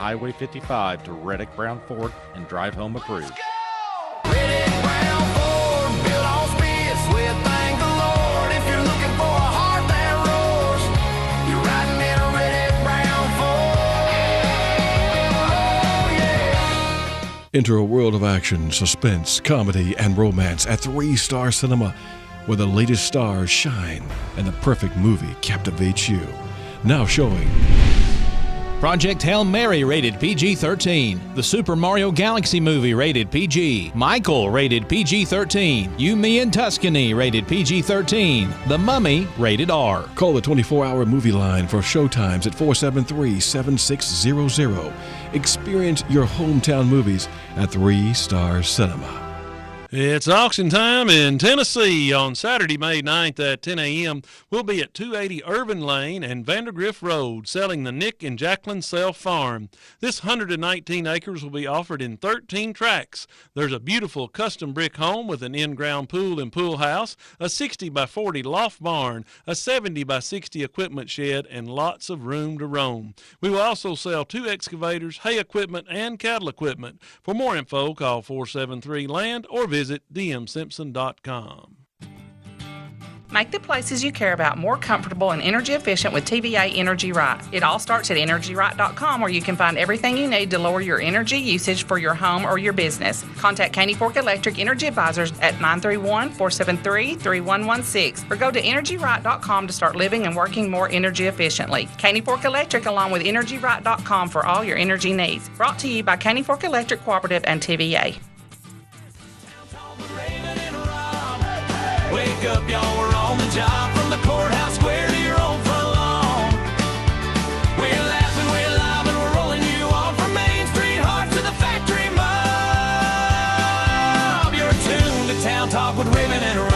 Highway 55 to Reddick Brown Ford and drive home approved. Reddick Brown Ford, built on spits with thank the Lord. If you're looking for a heart that roars, you're riding in a Reddick Brown Ford. Oh, yeah. Enter a world of action, suspense, comedy, and romance at 3-Star Cinema, where the latest stars shine and the perfect movie captivates you. Now showing Project Hail Mary rated PG-13. The Super Mario Galaxy movie rated PG. Michael rated PG-13. You, Me, and Tuscany rated PG-13. The Mummy rated R. Call the 24-hour movie line for showtimes at 473-7600. Experience your hometown movies at 3-Star Cinema. It's auction time in Tennessee on Saturday, May 9th at 10 a.m. We'll be at 280 Irvin Lane and Vandergrift Road selling the Nick and Jacqueline Self Farm. This 119 acres will be offered in 13 tracts. There's a beautiful custom brick home with an in-ground pool and pool house, a 60 by 40 loft barn, a 70 by 60 equipment shed, and lots of room to roam. We will also sell 2 excavators, hay equipment, and cattle equipment. For more info, call 473-LAND or visit dmsimpson.com. Make the places you care about more comfortable and energy efficient with TVA Energy Right. It all starts at EnergyRight.com, where you can find everything you need to lower your energy usage for your home or your business. Contact Caney Fork Electric Energy Advisors at 931-473-3116 or go to EnergyRight.com to start living and working more energy efficiently. Caney Fork Electric along with EnergyRight.com for all your energy needs. Brought to you by Caney Fork Electric Cooperative and TVA. Wake up, y'all, we're on the job from the courthouse square to your own front lawn. We're laughing, we're live, and we're rolling you on from Main Street Heart to the factory mob. You're tuned to Town Talk with Raven and Rob.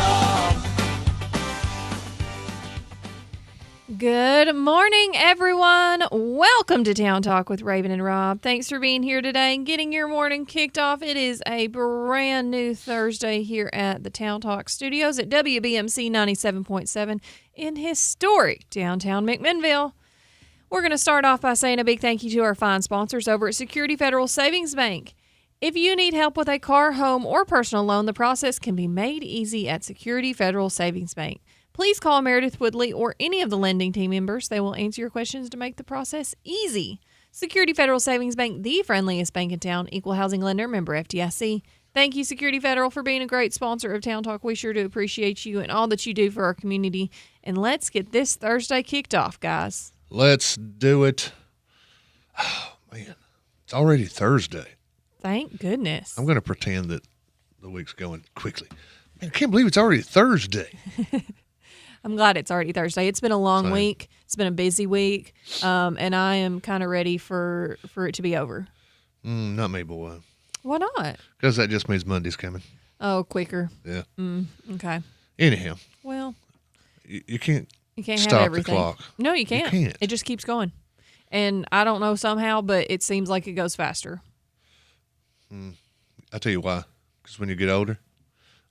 Good morning, everyone. Welcome to Town Talk with Raven and Rob. Thanks for being here today and getting your morning kicked off. It is a brand new Thursday here at the Town Talk studios at WBMC 97.7 in historic downtown McMinnville. We're going to start off by saying a big thank you to our fine sponsors over at Security Federal Savings Bank. If you need help with a car, home, or personal loan, the process can be made easy at Security Federal Savings Bank. Please call Meredith Woodley or any of the lending team members. They will answer your questions to make the process easy. Security Federal Savings Bank, the friendliest bank in town, equal housing lender, member FDIC. Thank you, Security Federal, for being a great sponsor of Town Talk. We sure do appreciate you and all that you do for our community. And let's get this Thursday kicked off, guys. Let's do it. Oh, man. It's already Thursday. Thank goodness. I'm going to pretend that the week's going quickly. Man, I can't believe it's already Thursday. I'm glad it's already Thursday. It's been a long week. It's been a busy week, and I am kind of ready for it to be over. Not me, boy. Why not? Because that just means Monday's coming. Oh, quicker. Yeah. Okay. Anyhow. Well, you can't have stop everything. the clock. No, you can't. You can't. It just keeps going. And I don't know somehow, but it seems like it goes faster. I'll tell you why. Because when you get older,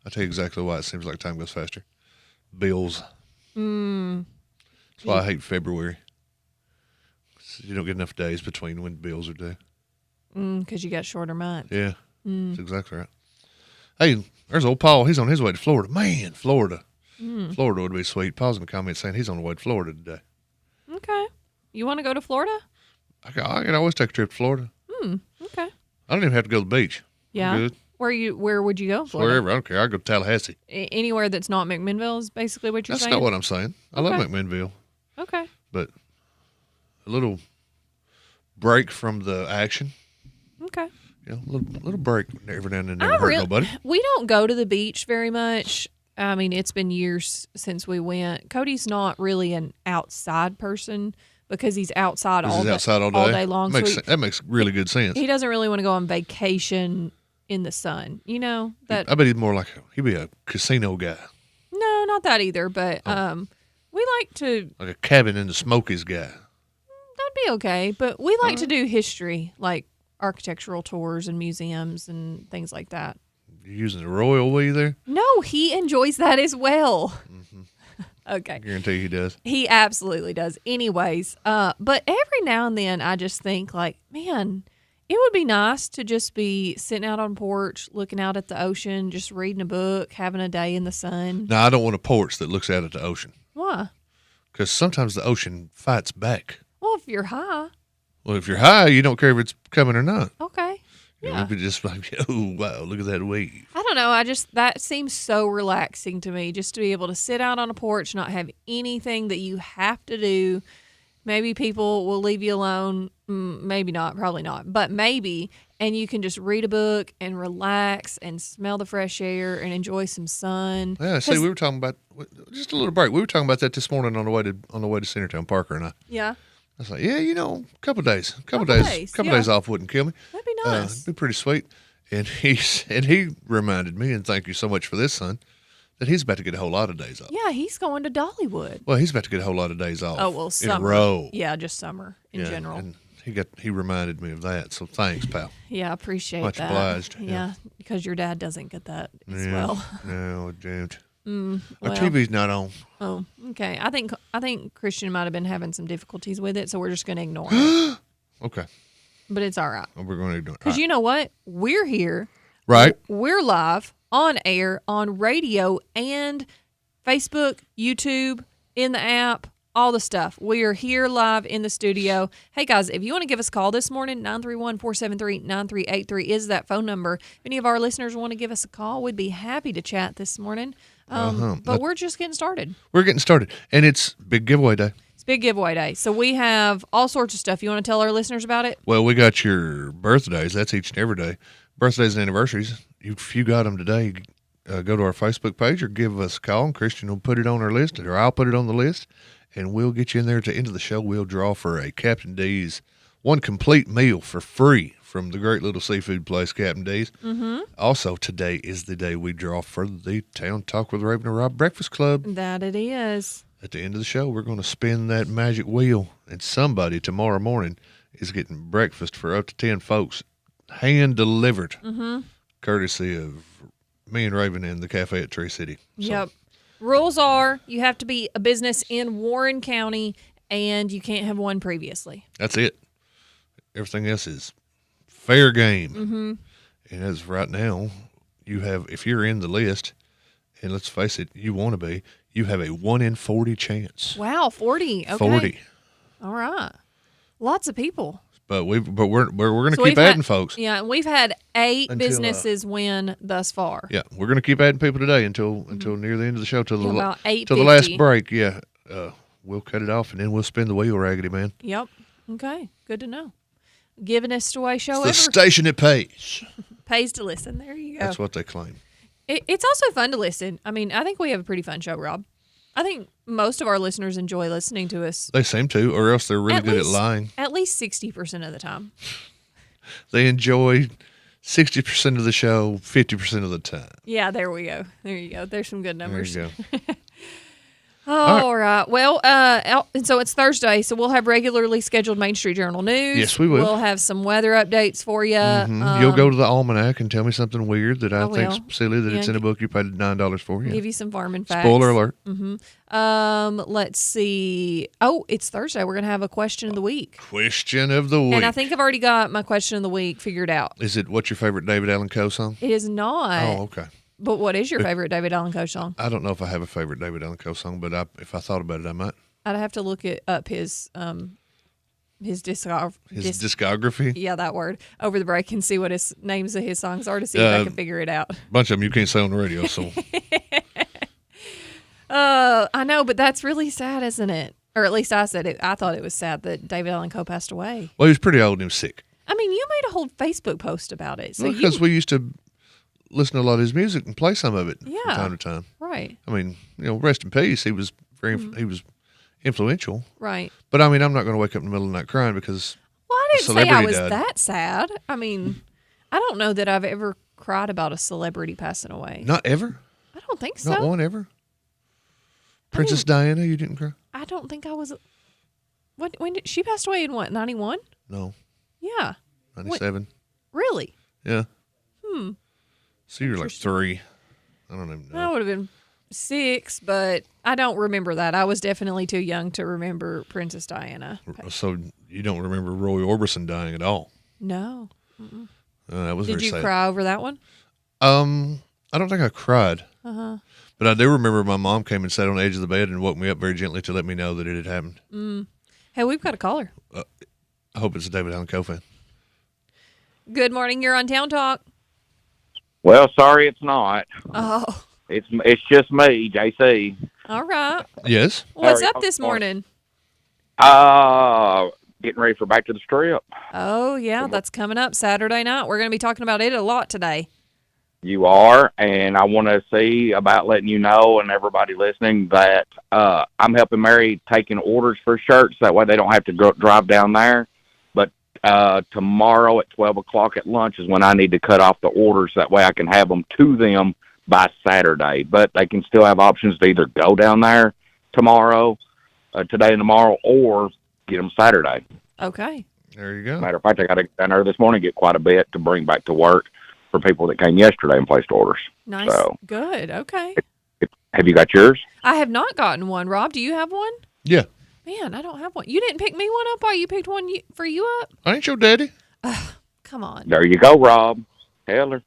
I'll tell you exactly why it seems like time goes faster. Bills. That's why I hate February. You don't get enough days between when bills are due. Because you got shorter months. Yeah, that's exactly right. Hey, there's old Paul. He's on his way to Florida. Man, Florida. Florida would be sweet. Paul's in the comments saying he's on the way to Florida today. Okay. You want to go to Florida? I can always take a trip to Florida. Okay. I don't even have to go to the beach. Yeah. I'm good. Where would you go? Florida? Wherever. I don't care. I go to Tallahassee. Anywhere that's not McMinnville is basically what you're That's saying? not what I'm saying. I love McMinnville. Okay. But a little break from the action. Okay. Yeah, a little break every now and then never hurt nobody. We don't go to the beach very much. I mean, it's been years since we went. Cody's not really an outside person because he's outside all day long. That makes really good sense. He doesn't really want to go on vacation in the sun. You know that. I bet he's more like he'd be a casino guy. No, not that either. But we like to like a cabin in the Smokies guy. That'd be okay. But we like to do history, like architectural tours and museums and things like that. You using the Royal with you there? No, he enjoys that as well. Okay. I guarantee he does. He absolutely does. Anyways, but every now and then I just think like, man, it would be nice to just be sitting out on porch, looking out at the ocean, just reading a book, having a day in the sun. Now, I don't want a porch that looks out at the ocean Why? because sometimes the ocean fights back. Well, if you're high, Well, if you're high, you don't care if it's coming or not. okay. You know, Yeah. it'd be just like, oh, wow, look at that wave. I don't know. That seems so relaxing to me just to be able to sit out on a porch, not have anything that you have to do. Maybe people will leave you alone. Maybe not, probably not, but maybe. And you can just read a book and relax and smell the fresh air and enjoy some sun. Yeah, see, we were talking about just a little break. We were talking about that this morning on the way to Centertown, Parker and I. Yeah, I was like, yeah, you know, a couple days yeah. days off wouldn't kill me. That'd be nice. It'd be pretty sweet. And he reminded me, and thank you so much for this, son, that he's about to get a whole lot of days off. Yeah, he's going to Dollywood. Well, he's about to get a whole lot of days off. Oh, well, in summer. a row. Yeah, just summer in Yeah, general. And he reminded me of that. So thanks, pal. Yeah, I appreciate Much that. obliged, Yeah, yeah. because your dad doesn't get that as Yeah. well. No, don't. well. Our TV's not on. Oh, okay. I think Christian might have been having some difficulties with it, so we're just going to ignore it. Okay. But it's all right. We're going to ignore it. Because you know what? We're here. Right. We're live on air, on radio, and Facebook, YouTube, in the app, all the stuff. We are here live in the studio. Hey, guys, if you want to give us a call this morning, 931-473-9383 is that phone number. If any of our listeners want to give us a call, we'd be happy to chat this morning. But we're just getting started. We're getting started. And it's big giveaway day. It's big giveaway day. So we have all sorts of stuff. You want to tell our listeners about it? Well, we got your birthdays. That's each and every day. Birthdays and anniversaries. If you got them today, go to our Facebook page or give us a call, and Christian will put it on our list, or I'll put it on the list, and we'll get you in there at the end of the show. We'll draw for a Captain D's one complete meal for free from the great little seafood place, Captain D's. Mm-hmm. Also, today is the day we draw for the Town Talk with Raven and Rob Breakfast Club. That it is. At the end of the show, we're going to spin that magic wheel, and somebody tomorrow morning is getting breakfast for up to 10 folks, hand delivered, courtesy of me and Raven and the cafe at Tree City. So, Yep. Rules are you have to be a business in Warren County, and you can't have one previously. that's it. Everything else is fair game. Mm-hmm. And as of right now, you have, if you're in the list, and let's face it, you want to be, you have a 1 in 40 chance. Wow, 40. Okay. 40. All right. Lots of people. But we're going to So keep we've adding had- folks. Yeah, and we've had 8 Until, businesses win thus far. Yeah, we're going to keep adding people today until near the end of the show, till the About till the last 8:50. break. Yeah, we'll cut it off and then we'll spin the wheel, Raggedy Man. Yep. Okay. Good to know. Givingest away show The ever. station that pays. Pays to listen. There you go. That's what they claim. It's also fun to listen. I mean, I think we have a pretty fun show, Rob. I think most of our listeners enjoy listening to us. They seem to, or else they're really good at lying. At least 60% of the time. They enjoy 60% of the show, 50% of the time. Yeah, there we go. There you go. There's some good There numbers. you go. All right. Well, and so it's Thursday, so we'll have regularly scheduled Main Street Journal news. Yes, we will. We'll have some weather updates for you. You'll go to the almanac and tell me something weird that I I think's will. silly that Yeah, it's in a book you paid $9 for. Yeah. Give you some farming facts. Spoiler alert. Let's see. Oh, it's Thursday. We're gonna have a question of the week, Question of the week. and I think I've already got my question of the week figured out. Is it what's your favorite David Allan Coe song? It is not. Oh, okay. But what is your favorite David Allan Coe song? I don't know if I have a favorite David Allan Coe song, but if I thought about it, I might. I'd have to look up his discography. His discography. Yeah, that word over the break and see what his names of his songs are to see if I can figure it out. A bunch of them you can't say on the radio, so I know, but that's really sad, isn't it? Or at least I said it. I thought it was sad that David Allan Coe passed away. well, he was pretty old and he was sick. I mean, you made a whole Facebook post about it. So Because we used to listen to a lot of his music and play some of it Yeah. from time to time. right, I mean, rest in peace. He was he was influential. right. But I mean, I'm not going to wake up in the middle of the night crying because Well, I a didn't say I celebrity was died. that sad. I mean, I don't know that I've ever cried about a celebrity passing away. not ever, I don't think so. not one ever. Princess Diana, you didn't cry? I don't think I was. When did she passed away in what? 91? No, Yeah. 97. Really? Yeah. So you're like Interesting. 3. I don't even know. I would have been 6, but I don't remember that. I was definitely too young to remember Princess Diana. So you don't remember Roy Orbison dying at all? No. That was Did very you sad. cry over that one? I don't think I cried. Uh-huh. But I do remember my mom came and sat on the edge of the bed and woke me up very gently to let me know that it had happened. Hey, we've got a caller. I hope it's a David Allen Coe fan. Good morning. You're on Town Talk. Well, sorry, it's not. Oh, It's just me, JC. all right. Yes. What's Sorry, up this morning? Getting ready for Back to the Strip. Oh, yeah, that's coming up Saturday night. We're going to be talking about it a lot today. You are, and I want to see about letting you know and everybody listening that I'm helping Mary taking orders for shirts. That way they don't have to drive down there. But tomorrow at 12 o'clock at lunch is when I need to cut off the orders. That way I can have them to them by Saturday. But they can still have options to either go down there tomorrow, today and tomorrow, or get them Saturday. Okay. There you go. Matter of fact, I got to get down there this morning, get quite a bit to bring back to work for people that came yesterday and placed orders. Nice. So, Good. Okay. have you got yours? I have not gotten one. Rob, do you have one? Yeah. Man, I don't have one. You didn't pick me one up while you picked one for you up? I ain't your daddy. Come on. There you go, Rob. Tell her.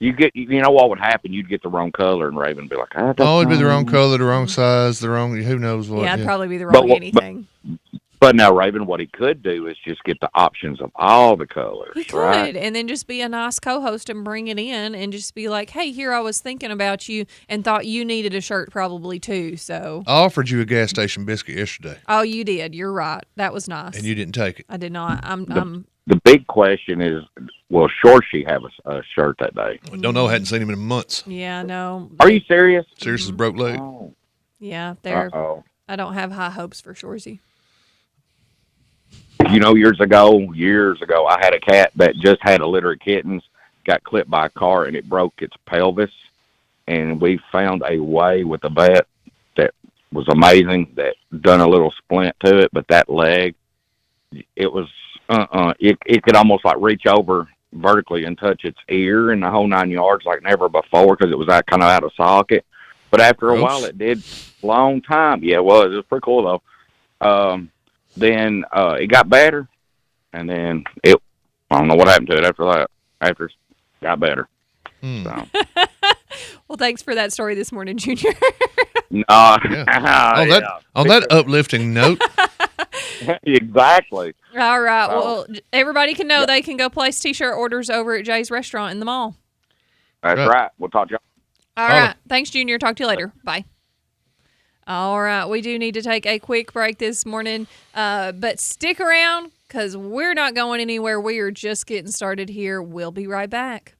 You know what would happen? You'd get the wrong color, and Raven would be like, that's Oh, it'd be the fine. wrong color, the wrong size, the wrong, who knows what. Yeah, I'd probably be the But wrong what- anything. But now, Raven, what he could do is just get the options of all the colors. He could, right? and then just be a nice co-host and bring it in and just be like, hey, here I was thinking about you and thought you needed a shirt probably too. So, I offered you a gas station biscuit yesterday, oh, you did. You're right. That was nice. and you didn't take it. I did not. I'm The big question is, will Shorty have a shirt that day? I don't know. I hadn't seen him in months. yeah, no. Are you serious? Serious as a broke leg. Oh, Yeah, there. uh-oh. I don't have high hopes for Shorzy. You know, years ago, I had a cat that just had a litter of kittens, got clipped by a car, and it broke its pelvis. And we found a way with the vet that was amazing, that done a little splint to it, but that leg, it was, it could almost like reach over vertically and touch its ear and the whole 9 yards like never before because it was kind of out of socket. But after a Gross. while, it did long time. Yeah, it was pretty cool though. Then it got better, and then I don't know what happened to it after that. After it got better. So. Well, thanks for that story this morning, Junior. No, Yeah. On that uplifting note, exactly. All right. Oh. Well, everybody can know they can go place T-shirt orders over at Jay's Restaurant in the mall. That's Right. right. We'll talk to you. All Holla. right. Thanks, Junior. Talk to you later. Bye. All right. We do need to take a quick break this morning, but stick around because we're not going anywhere. We are just getting started here. We'll be right back.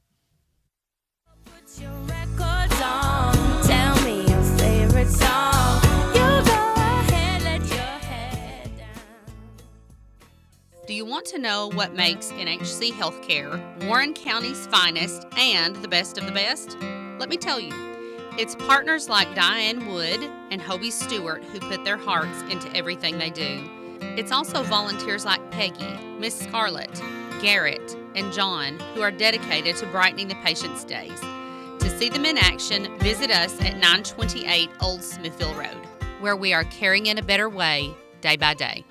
Put your records on. Tell me your favorite song. You go ahead, let your head down. Do you want to know what makes NHC Healthcare Warren County's finest and the best of the best? Let me tell you. It's partners like Diane Wood and Hobie Stewart who put their hearts into everything they do. It's also volunteers like Peggy, Miss Scarlett, Garrett, and John who are dedicated to brightening the patient's days. To see them in action, visit us at 928 Old Smithville Road, where we are caring in a better way, day by day.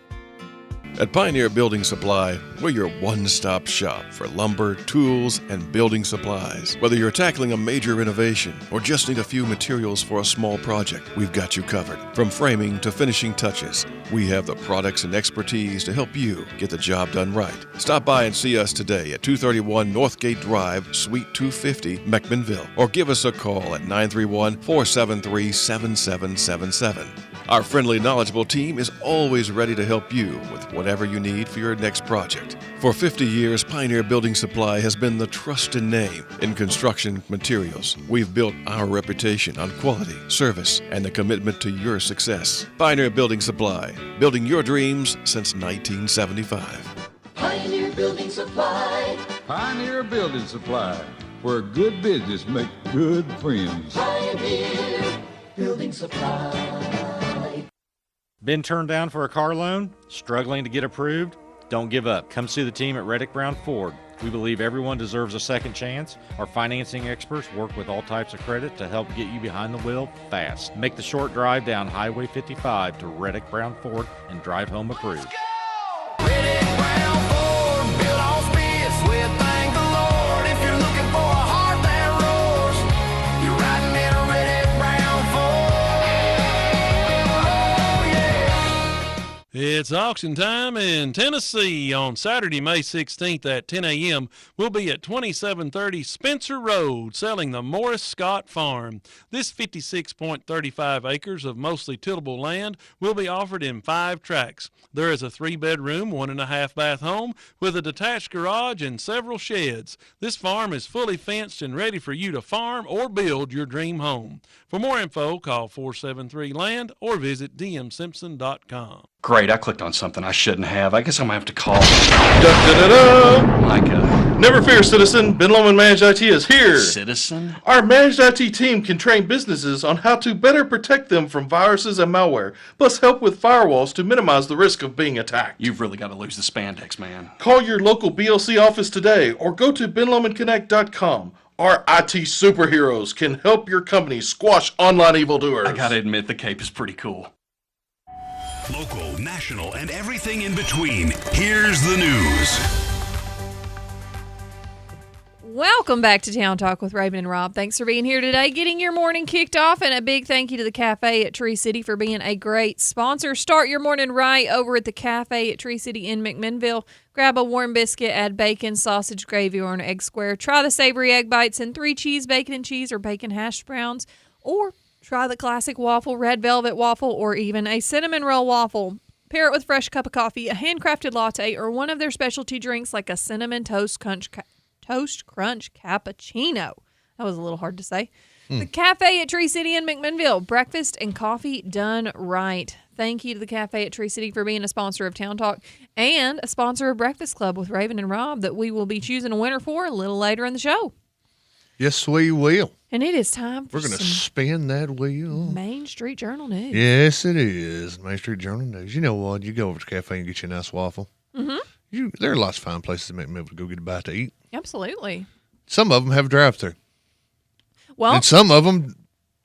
At Pioneer Building Supply, we're your one-stop shop for lumber, tools, and building supplies. Whether you're tackling a major renovation or just need a few materials for a small project, we've got you covered. From framing to finishing touches, we have the products and expertise to help you get the job done right. Stop by and see us today at 231 Northgate Drive, Suite 250, Meckmanville, or give us a call at 931-473-7777. Our friendly, knowledgeable team is always ready to help you with whatever you need for your next project. For 50 years, Pioneer Building Supply has been the trusted name in construction materials. We've built our reputation on quality, service, and the commitment to your success. Pioneer Building Supply, building your dreams since 1975. Pioneer Building Supply. Pioneer Building Supply, where good business make good friends. Pioneer Building Supply. Been turned down for a car loan? Struggling to get approved? Don't give up. Come see the team at Reddick Brown Ford. We believe everyone deserves a second chance. Our financing experts work with all types of credit to help get you behind the wheel fast. Make the short drive down Highway 55 to Reddick Brown Ford and drive home approved. Reddick Brown Ford, built on spits with thank the Lord. If you're looking for a heart that roars, you're riding in a Reddick Brown Ford. Oh, yeah. It's auction time in Tennessee on Saturday, May 16th at 10 a.m. We'll be at 2730 Spencer Road selling the Morris Scott Farm. This 56.35 acres of mostly tillable land will be offered in 5 tracts. There is a 3-bedroom, 1.5-bath home with a detached garage and several sheds. This farm is fully fenced and ready for you to farm or build your dream home. For more info, call 473-LAND or visit dmsimpson.com. Great, I clicked on something I shouldn't have. I guess I'm going to have to call. Da-da-da-da! Micah. Never fear, citizen. Ben Lomond Managed IT is here. Citizen? Our Managed IT team can train businesses on how to better protect them from viruses and malware, plus help with firewalls to minimize the risk of being attacked. You've really got to lose the spandex, man. Call your local BLC office today or go to benlomandconnect.com. Our IT superheroes can help your company squash online evildoers. I got to admit, the cape is pretty cool. Local, national, and everything in between. Here's the news. Welcome back to Town Talk with Raven and Rob. Thanks for being here today, getting your morning kicked off, and a big thank you to the Cafe at Tree City for being a great sponsor. Start your morning right over at the Cafe at Tree City in McMinnville. Grab a warm biscuit, add bacon, sausage gravy, or an egg square. Try the savory egg bites and 3 cheese, bacon and cheese, or bacon hash browns, or try the classic waffle, red velvet waffle, or even a cinnamon roll waffle. Pair it with a fresh cup of coffee, a handcrafted latte, or one of their specialty drinks like a cinnamon toast crunch cappuccino. That was a little hard to say. The Cafe at Tree City in McMinnville. Breakfast and coffee done right. Thank you to the Cafe at Tree City for being a sponsor of Town Talk and a sponsor of Breakfast Club with Raven and Rob that we will be choosing a winner for a little later in the show. Yes, we will. And it is time for We're going to some spin that wheel. Main Street Journal news. Yes, it is. Main Street Journal news. You know what? You go over to the cafe and get you a nice waffle. Mm-hmm. There are lots of fine places in McMinnville to go get a bite to eat. Absolutely. Some of them have a drive-thru. Well, And some of them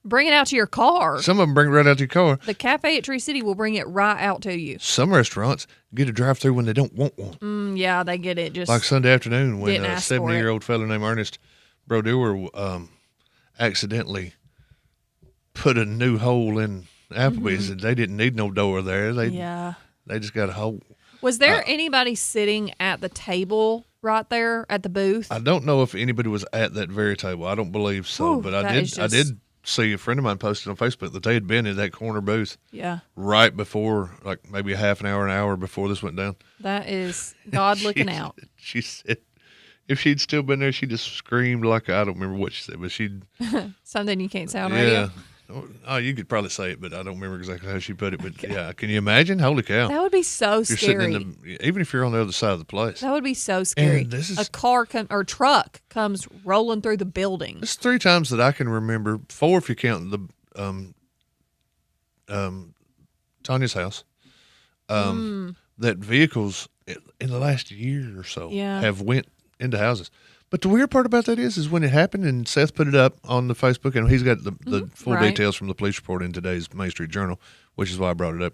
bring it out to your car. bring it right out to your car. The Cafe at Tree City will bring it right out to you. Some restaurants get a drive-thru when they don't want one. Yeah, they get it. Just Like Sunday afternoon when didn't a ask for it. 70-year-old fellow named Ernest Brodeur accidentally put a new hole in Applebee's. And they didn't need no door there. They just got a hole. Was there anybody sitting at the table right there at the booth? I don't know if anybody was at that very table. I don't believe so, Whew, but that I is did just- see a friend of mine posted on Facebook that they had been in that corner booth Yeah. right before, like maybe a half an hour before this went down. That is God looking out. She said if she'd still been there, she just screamed like, I don't remember what she said, but she'd, Something you can't say on radio. yeah. Oh, you could probably say it, but I don't remember exactly how she put it. But yeah, can you imagine? Holy cow! That would be so You're scary. sitting in the, even if you're on the other side of the place. That would be so scary. And this is- a car or truck comes rolling through the building. It's 3 times that I can remember, 4 if you count the Tanya's house, that vehicles in the last year or so Yeah. have went into houses. But the weird part about that is when it happened, and Seth put it up on the Facebook, and he's got the full right. details from the police report in today's Main Street Journal, which is why I brought it up.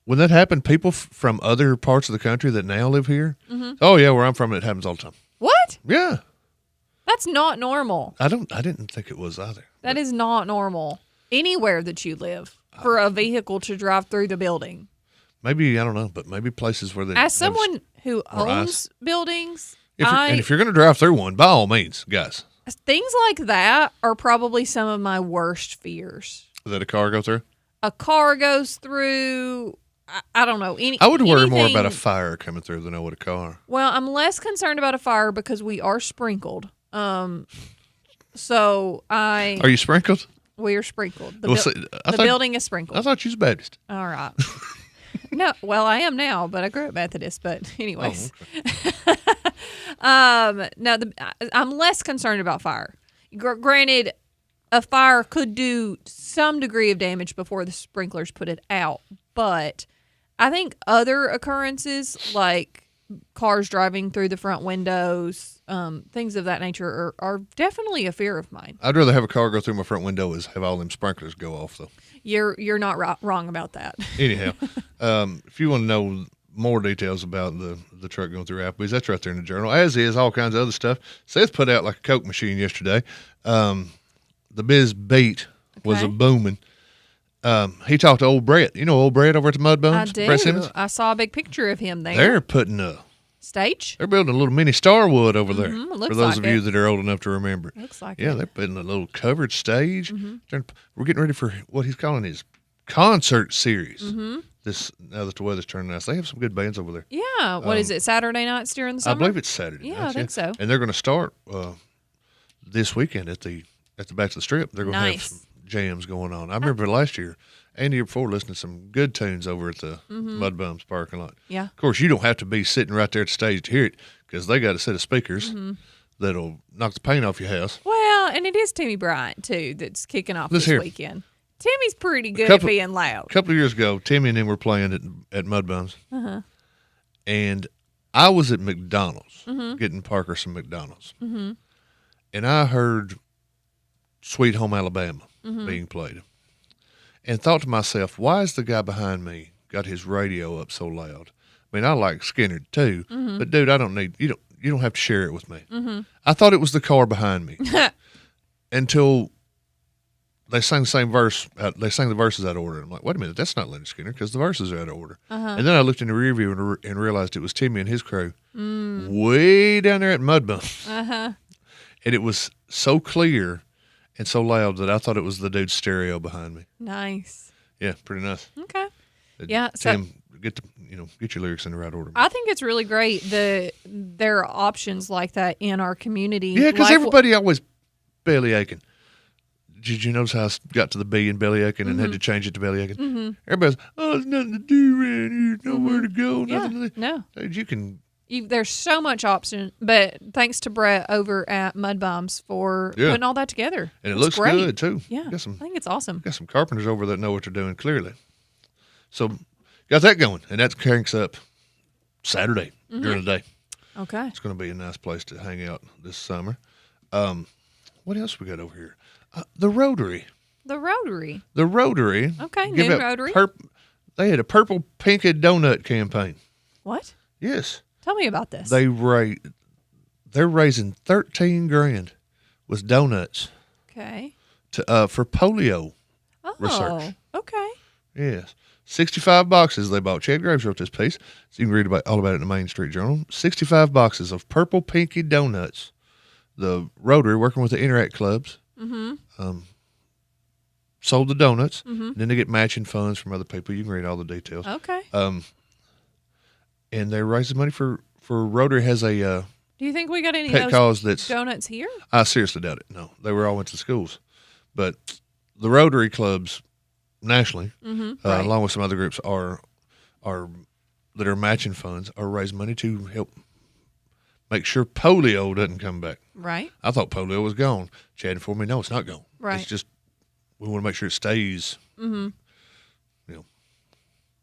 When that happened, people from other parts of the country that now live here, oh yeah, where I'm from, it happens all the time. What? Yeah, That's not normal. I didn't think it was either. That is not normal anywhere that you live for a vehicle to drive through the building. Maybe I don't know, but maybe places where they As someone who more owns ice. buildings, and if you're going to drive through one, by all means, guys, things like that are probably some of my worst fears. that a car go through. A car goes through. I don't know. I would worry more anything- about a fire coming through than I would a car. Well, I'm less concerned about a fire because we are sprinkled. So Are you sprinkled? we are sprinkled. The, Well, buil- see, I the thought- building is sprinkled. I thought you was Baptist. All right. No, well, I am now, but I grew up Methodist. But anyways, no, I'm less concerned about fire. Granted, a fire could do some degree of damage before the sprinklers put it out, but I think other occurrences like cars driving through the front windows, things of that nature are definitely a fear of mine. I'd rather have a car go through my front window as have all them sprinklers go off, though. You're not wrong about that. Anyhow, if you want to know more details about the truck going through Applebee's, that's right there in the journal, as is all kinds of other stuff. Seth put out like a Coke machine yesterday. The Biz Beat was a booming. He talked to old Brett. You know old Brett over at the Mud Bones? I do. Brett Simmons? I saw a big picture of him there. They're putting stage. They're building a little mini Starwood over there. looks For those like of you it. that are old enough to remember it. Looks like Yeah, it. they're putting a little covered stage. We're getting ready for what he's calling his concert series. This now that the weather's turning nice, they have some good bands over there. Yeah. What is it? Saturday nights during the I summer? believe it's Saturday. Yeah, nights, I think so. And they're going to start this weekend at the back to the strip. They're going to have Nice. some jams going on. I remember last year and the year before listening to some good tunes over at the Mud Bums parking lot. Yeah. Of course, you don't have to be sitting right there at the stage to hear it because they got a set of speakers that'll knock the paint off your house. Well, and it is Timmy Bryant too that's kicking off Let's this hear. weekend. Timmy's pretty good Couple- at being loud. A couple of years ago, Timmy and them were playing at Mud Bums, Uh-huh. and I was at McDonald's Mhm. getting Parker some McDonald's, Mm-hmm. and I heard Sweet Home Alabama Mhm. being played, and thought to myself, why is the guy behind me got his radio up so loud? I mean, I like Skinner too, Mhm. but dude, I don't need you don't have to share it with me. Mhm. I thought it was the car behind me until they sang the same verse. They sang the verses out of order. I'm like, wait a minute, that's not Leonard Skinner because the verses are out of order. Uh-huh. And then I looked in the rear view and realized it was Timmy and his crew Mm. way down there at Mud Bum. Uh-huh. And it was so clear and so loud that I thought it was the dude's stereo behind me. Nice. Yeah, pretty nice. Okay. Yeah, so- Tim, get your lyrics in the right order. I think it's really great there are options like that in our community. Yeah, because Like everybody always belly aching. Did you notice how I got to the B in belly aching and had to change it to belly aching? Mhm. Everybody's, there's nothing to do around here, nowhere to go, Yeah, nothing to no. Dude, you can. There's so much option, but thanks to Brett over at Mud Bums for Yeah. putting all that together. And it was looks great. good, too. Yeah, Got some- I think it's awesome. Got some carpenters over that know what they're doing, clearly. So, got that going, and that cranks up Saturday during the day. Okay. It's going to be a nice place to hang out this summer. What else we got over here? The Rotary. The Rotary. The Rotary. Okay, give new out Rotary. They had a purple pinky donut campaign. What? Yes. Tell me about this. They're raising $13,000 with donuts Okay. to for polio Oh, research. okay. Yes. 65 boxes they bought. Chad Graves wrote this piece, so you can read all about it in the Main Street Journal. 65 boxes of purple pinky donuts. The Rotary, working with the Interact clubs, sold the donuts. Mhm. Then they get matching funds from other people. You can read all the details. Okay. And they're raising money for Rotary has a Do you think we got any pet of cause those that's donuts here? I seriously doubt it. No, they were all went to schools, but the Rotary clubs nationally, Right. along with some other groups, are that are matching funds are raising money to help make sure polio doesn't come back. Right. I thought polio was gone. Chad informed me, no, it's not gone. Right. It's just we want to make sure it stays, Mm-hmm.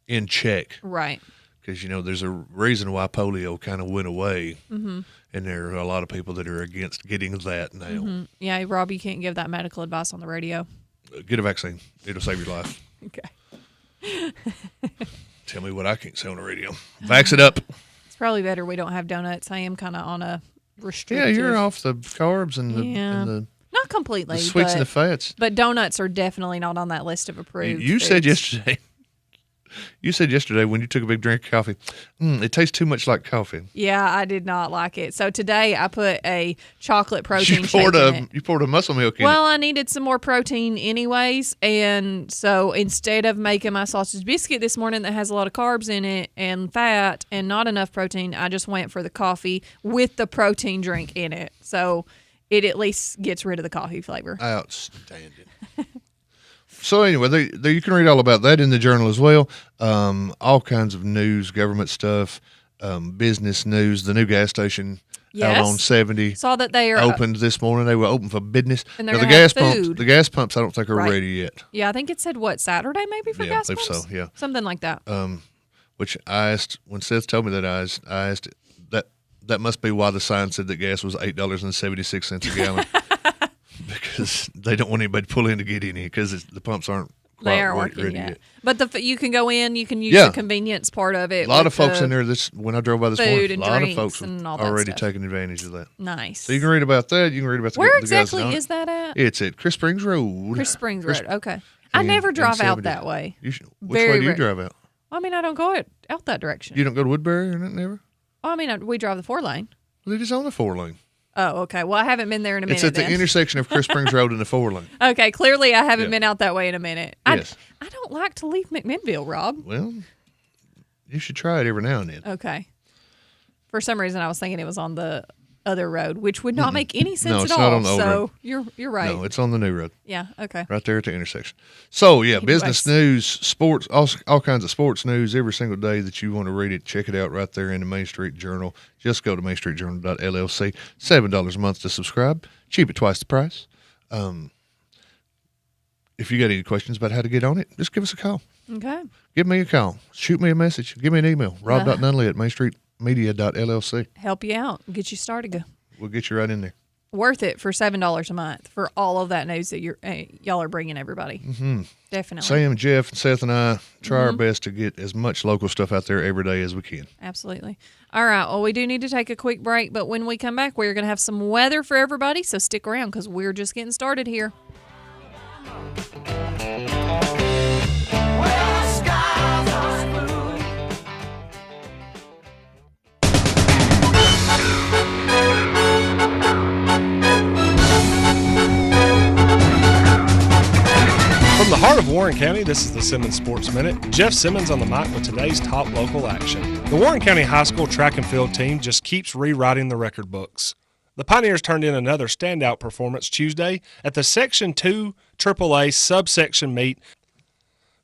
in check. Right. Because there's a reason why polio kind of went away, Mm-hmm. and there are a lot of people that are against getting that now. Mm-hmm. Yeah, Rob, you can't give that medical advice on the radio. Get a vaccine; it'll save your life. Okay. Tell me what I can't say on the radio. Vax it up. It's probably better we don't have donuts. I am kind of on a Yeah, restrictive. you're off the carbs and the Not completely. the sweets and the but- fats. But donuts are definitely not on that list of approved. You said foods. yesterday. You said yesterday when you took a big drink of coffee, it tastes too much like coffee. Yeah, I did not like it. So today I put a chocolate protein You shake poured in it. you poured a muscle milk in Well, I needed some more protein anyways, and so instead of making my sausage biscuit this morning that has a lot of carbs in it and fat and not enough protein, I just went for the coffee with the protein drink in it. So it at least gets rid of the coffee flavor. it. Outstanding. So anyway, you can read all about that in the journal as well. All kinds of news, government stuff, business news. The new gas station out Yes. on 70 Saw that they are opened this morning. They were open for business. And they're Now, the gonna have gas pumps. food. The gas pumps, I don't think are Right. ready yet. Yeah, I think it said what, Saturday maybe for Yeah, I gas believe pumps? so, yeah. Something like that. which I asked when Seth told me that. I asked that must be why the sign said that gas was $8.76 a gallon because they don't want anybody to pull in to get any because the pumps aren't. They aren't working yet. But you can go in, you can use the convenience part of it. A lot of folks in there. When I drove by this morning, a lot of folks are already taking advantage of that. Nice. So you can read about that. You can read about the Where guys exactly on is that at? It's at Chris Springs Road. Chris Springs Road. Okay. I never drive out that way. Which way do you drive out? I mean, I don't go out that direction. You don't go to Woodbury or nothing ever? Well, I mean, we drive the 4-lane. Well, it is on the 4-lane. Oh, okay. Well, I haven't been there in a minute. It's at the intersection of Chris Springs Road and the 4-lane. Okay, clearly I haven't been out that way in a minute. Yes. I don't like to leave McMinnville, Rob. Well, you should try it every now and then. Okay. For some reason, I was thinking it was on the other road, which would not make any sense No, at it's all. not on the old so road. you're right. No, it's on the new road. Yeah. Okay. Right there at the intersection. So yeah, Anyways. business news, sports, all kinds of sports news every single day that you want to read it. Check it out right there in the Main Street Journal. Just go to mainstreetjournal.llc. $7 a month to subscribe. Cheap at twice the price. If you got any questions about how to get on it, just give us a call. Okay. Give me a call. Shoot me a message. Give me an email. Rob.Nunley at mainstreetmedia.llc. Help you out. Get you started. We'll get you right in there. Worth it for $7 a month for all of that news that y'all are bringing everybody. Mm-hmm. Definitely. Sam, Jeff, and Seth and I try our best to get as much local stuff out there every day as we can. Absolutely. All right. Well, we do need to take a quick break, but when we come back, we're going to have some weather for everybody. So stick around because we're just getting started here. From the heart of Warren County, this is the Simmons Sports Minute. Jeff Simmons on the mic with today's top local action. The Warren County High School track and field team just keeps rewriting the record books. The Pioneers turned in another standout performance Tuesday at the Section 2 AAA subsection meet,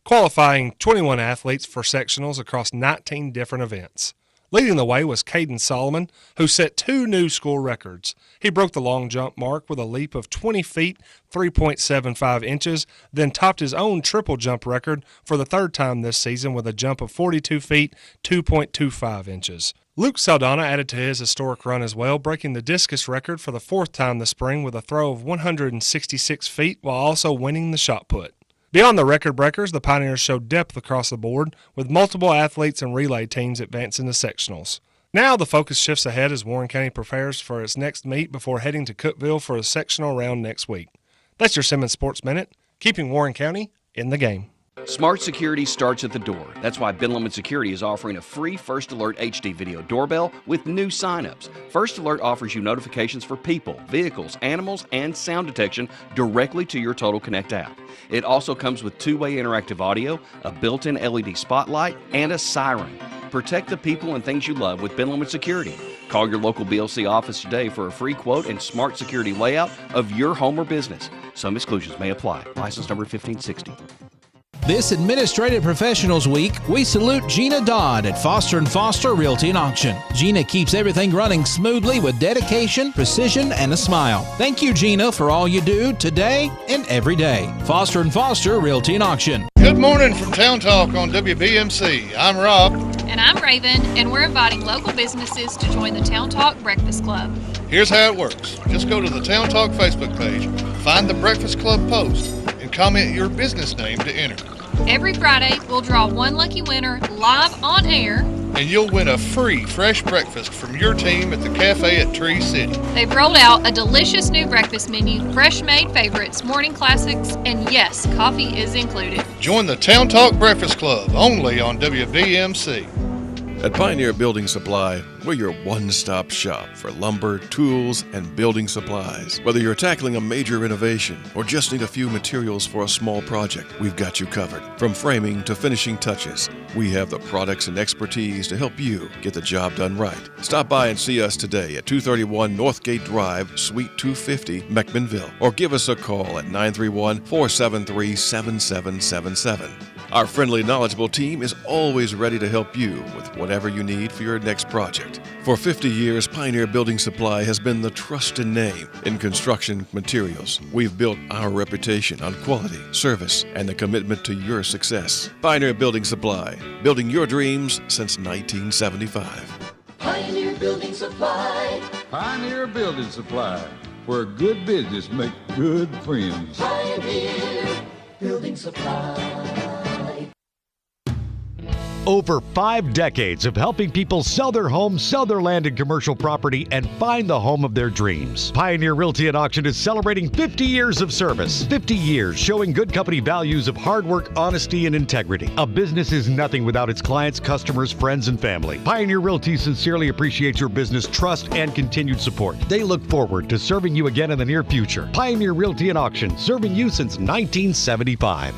qualifying 21 athletes for sectionals across 19 different events. Leading the way was Caden Solomon, who set 2 new school records. He broke the long jump mark with a leap of 20 feet, 3.75 inches, then topped his own triple jump record for the 3rd time this season with a jump of 42 feet, 2.25 inches. Luke Saldana added to his historic run as well, breaking the discus record for the 4th time this spring with a throw of 166 feet while also winning the shot put. Beyond the record breakers, the Pioneers showed depth across the board, with multiple athletes and relay teams advancing to sectionals. Now the focus shifts ahead as Warren County prepares for its next meet before heading to Cookeville for a sectional round next week. That's your Simmons Sports Minute, keeping Warren County in the game. Smart security starts at the door. That's why Ben Lomond Security is offering a free First Alert HD video doorbell with new signups. First Alert offers you notifications for people, vehicles, animals, and sound detection directly to your Total Connect app. It also comes with 2-way interactive audio, a built-in LED spotlight, and a siren. Protect the people and things you love with Ben Lomond Security. Call your local BLC office today for a free quote and smart security layout of your home or business. Some exclusions may apply. License number 1560. This Administrative Professionals Week, we salute Gina Dodd at Foster & Foster Realty and Auction. Gina keeps everything running smoothly with dedication, precision, and a smile. Thank you, Gina, for all you do today and every day. Foster & Foster Realty and Auction. Good morning from Town Talk on WBMC. I'm Rob. And I'm Raven, and we're inviting local businesses to join the Town Talk Breakfast Club. Here's how it works. Just go to the Town Talk Facebook page, find the Breakfast Club post, and comment your business name to enter. Every Friday, we'll draw one lucky winner live on air. And you'll win a free fresh breakfast from your team at the cafe at Tree City. They've rolled out a delicious new breakfast menu, fresh-made favorites, morning classics, and yes, coffee is included. Join the Town Talk Breakfast Club only on WBMC. At Pioneer Building Supply, we're your one-stop shop for lumber, tools, and building supplies. Whether you're tackling a major renovation or just need a few materials for a small project, we've got you covered. From framing to finishing touches, we have the products and expertise to help you get the job done right. Stop by and see us today at 231 Northgate Drive, Suite 250, McMinnville, or give us a call at 931-473-7777. Our friendly, knowledgeable team is always ready to help you with whatever you need for your next project. For 50 years, Pioneer Building Supply has been the trusted name in construction materials. We've built our reputation on quality, service, and the commitment to your success. Pioneer Building Supply, building your dreams since 1975. Pioneer Building Supply. Pioneer Building Supply, where good business makes good friends. Pioneer Building Supply. Over 5 decades of helping people sell their homes, sell their land and commercial property, and find the home of their dreams. Pioneer Realty and Auction is celebrating 50 years of service. 50 years showing good company values of hard work, honesty, and integrity. A business is nothing without its clients, customers, friends, and family. Pioneer Realty sincerely appreciates your business trust and continued support. They look forward to serving you again in the near future. Pioneer Realty and Auction, serving you since 1975.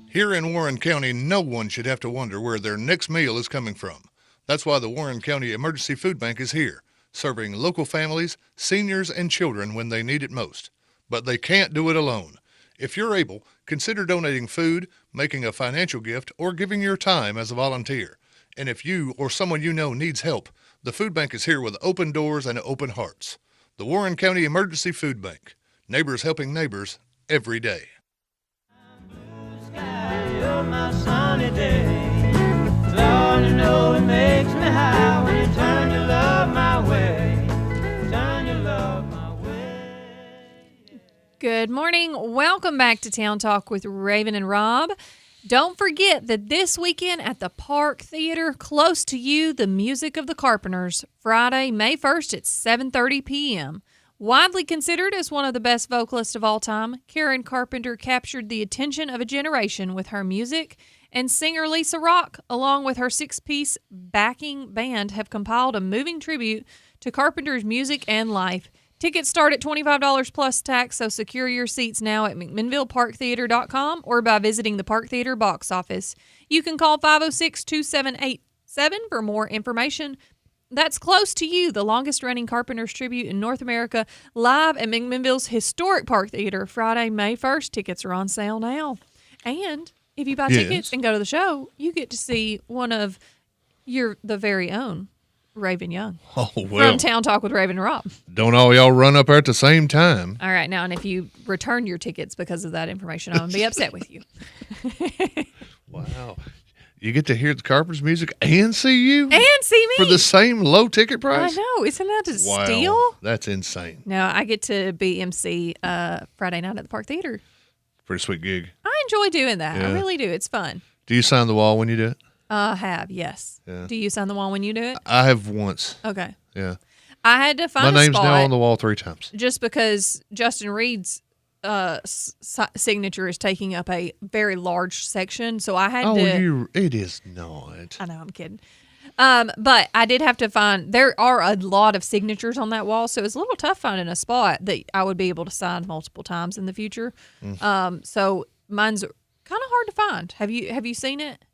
Here in Warren County, no one should have to wonder where their next meal is coming from. That's why the Warren County Emergency Food Bank is here, serving local families, seniors, and children when they need it most. But they can't do it alone. If you're able, consider donating food, making a financial gift, or giving your time as a volunteer. And if you or someone you know needs help, the food bank is here with open doors and open hearts. The Warren County Emergency Food Bank. Neighbors helping neighbors every day. You're my sunny day. Lord, you know it makes me high when you turn your love my way. Turn your love my way. Good morning. Welcome back to Town Talk with Raven and Rob. Don't forget that this weekend at the Park Theater, close to you, the Music of the Carpenters, Friday, May 1st at 7:30 p.m. Widely considered as one of the best vocalists of all time, Karen Carpenter captured the attention of a generation with her music, and singer Lisa Rock, along with her 6-piece backing band, have compiled a moving tribute to Carpenter's music and life. Tickets start at $25 plus tax, so secure your seats now at McMinnvilleParkTheater.com or by visiting the Park Theater box office. You can call 506-2787 for more information. That's close to you, the longest-running Carpenters tribute in North America, live at McMinnville's historic Park Theater, Friday, May 1st. Tickets are on sale now. And if you buy tickets and go to the show, you get to see one of the very own Raven Young. Oh, well. From Town Talk with Raven and Rob. Don't all y'all run up there at the same time. All right, now, and if you return your tickets because of that information, I'm going to be upset with you. Wow. You get to hear the Carpenters music and see you? And see me. For the same low ticket price? I know. Isn't that a Wow. steal? That's insane. No, I get to be MC Friday night at the Park Theater. Pretty sweet gig. I enjoy doing that. I Yeah. really do. It's fun. Do you sign the wall when you do it? I have, yes. Yeah. Do you sign the wall when you do it? I have once. Okay. Yeah. I had to find My a name's spot now on the wall 3 times. just because Justin Reed's signature is taking up a very large section, so I had to. It is not. I know, I'm kidding. But I did have to find. There are a lot of signatures on that wall, so it's a little tough finding a spot that I would be able to sign multiple times in the future. So mine's kind of hard to find. Have you seen it?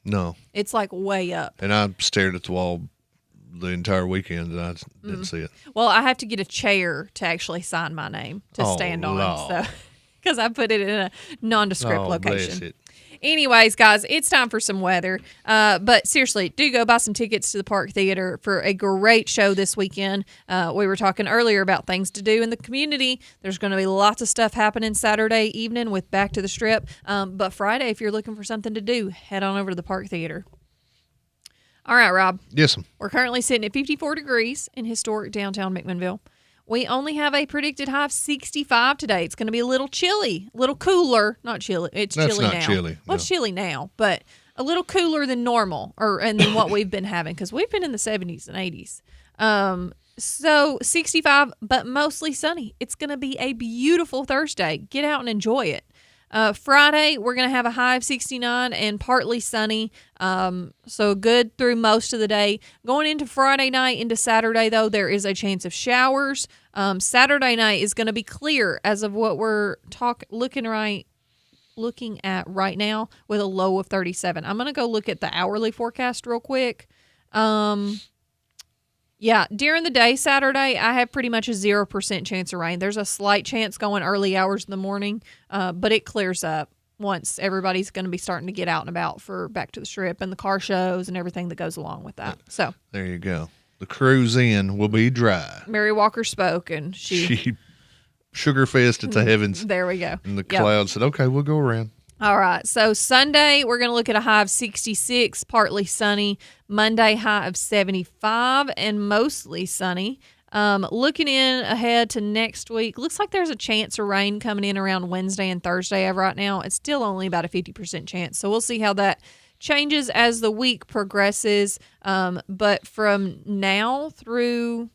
No. It's like way up. And I stared at the wall the entire weekend and I didn't see it. Well, I have to get a chair to actually sign my name to stand on, Lord. so because I put it in a nondescript Oh, location. bless it. Anyways, guys, it's time for some weather. But seriously, do go buy some tickets to the Park Theater for a great show this weekend. We were talking earlier about things to do in the community. There's going to be lots of stuff happening Saturday evening with Back to the Strip. But Friday, if you're looking for something to do, head on over to the Park Theater. All right, Rob. Yes, ma'am. We're currently sitting at 54 degrees in historic downtown McMinnville. We only have a predicted high of 65 today. It's going to be a little chilly, a little cooler. Not chilly. It's That's chilly not now. chilly, Well, it's chilly now, but a little cooler than normal and than what we've been having because we've been in the 70s and 80s. So 65, but mostly sunny. It's going to be a beautiful Thursday. Get out and enjoy it. Friday, we're going to have a high of 69 and partly sunny. So good through most of the day. Going into Friday night into Saturday, though, there is a chance of showers. Saturday night is going to be clear as of what we're looking at right now with a low of 37. I'm going to go look at the hourly forecast real quick. Yeah, during the day Saturday, I have pretty much a 0% chance of rain. There's a slight chance going early hours in the morning, but it clears up once everybody's going to be starting to get out and about for Back to the Strip and the car shows and everything that goes along with that. So There you go. The cruise in will be dry. Mary Walker spoke, and she Sugar fist at the heavens. There we go. And the Yep. cloud said, okay, we'll go around. All right. So Sunday, we're going to look at a high of 66, partly sunny. Monday, high of 75 and mostly sunny. Looking in ahead to next week, looks like there's a chance of rain coming in around Wednesday and Thursday. Right now, it's still only about a 50% chance. So we'll see how that changes as the week progresses. But from now through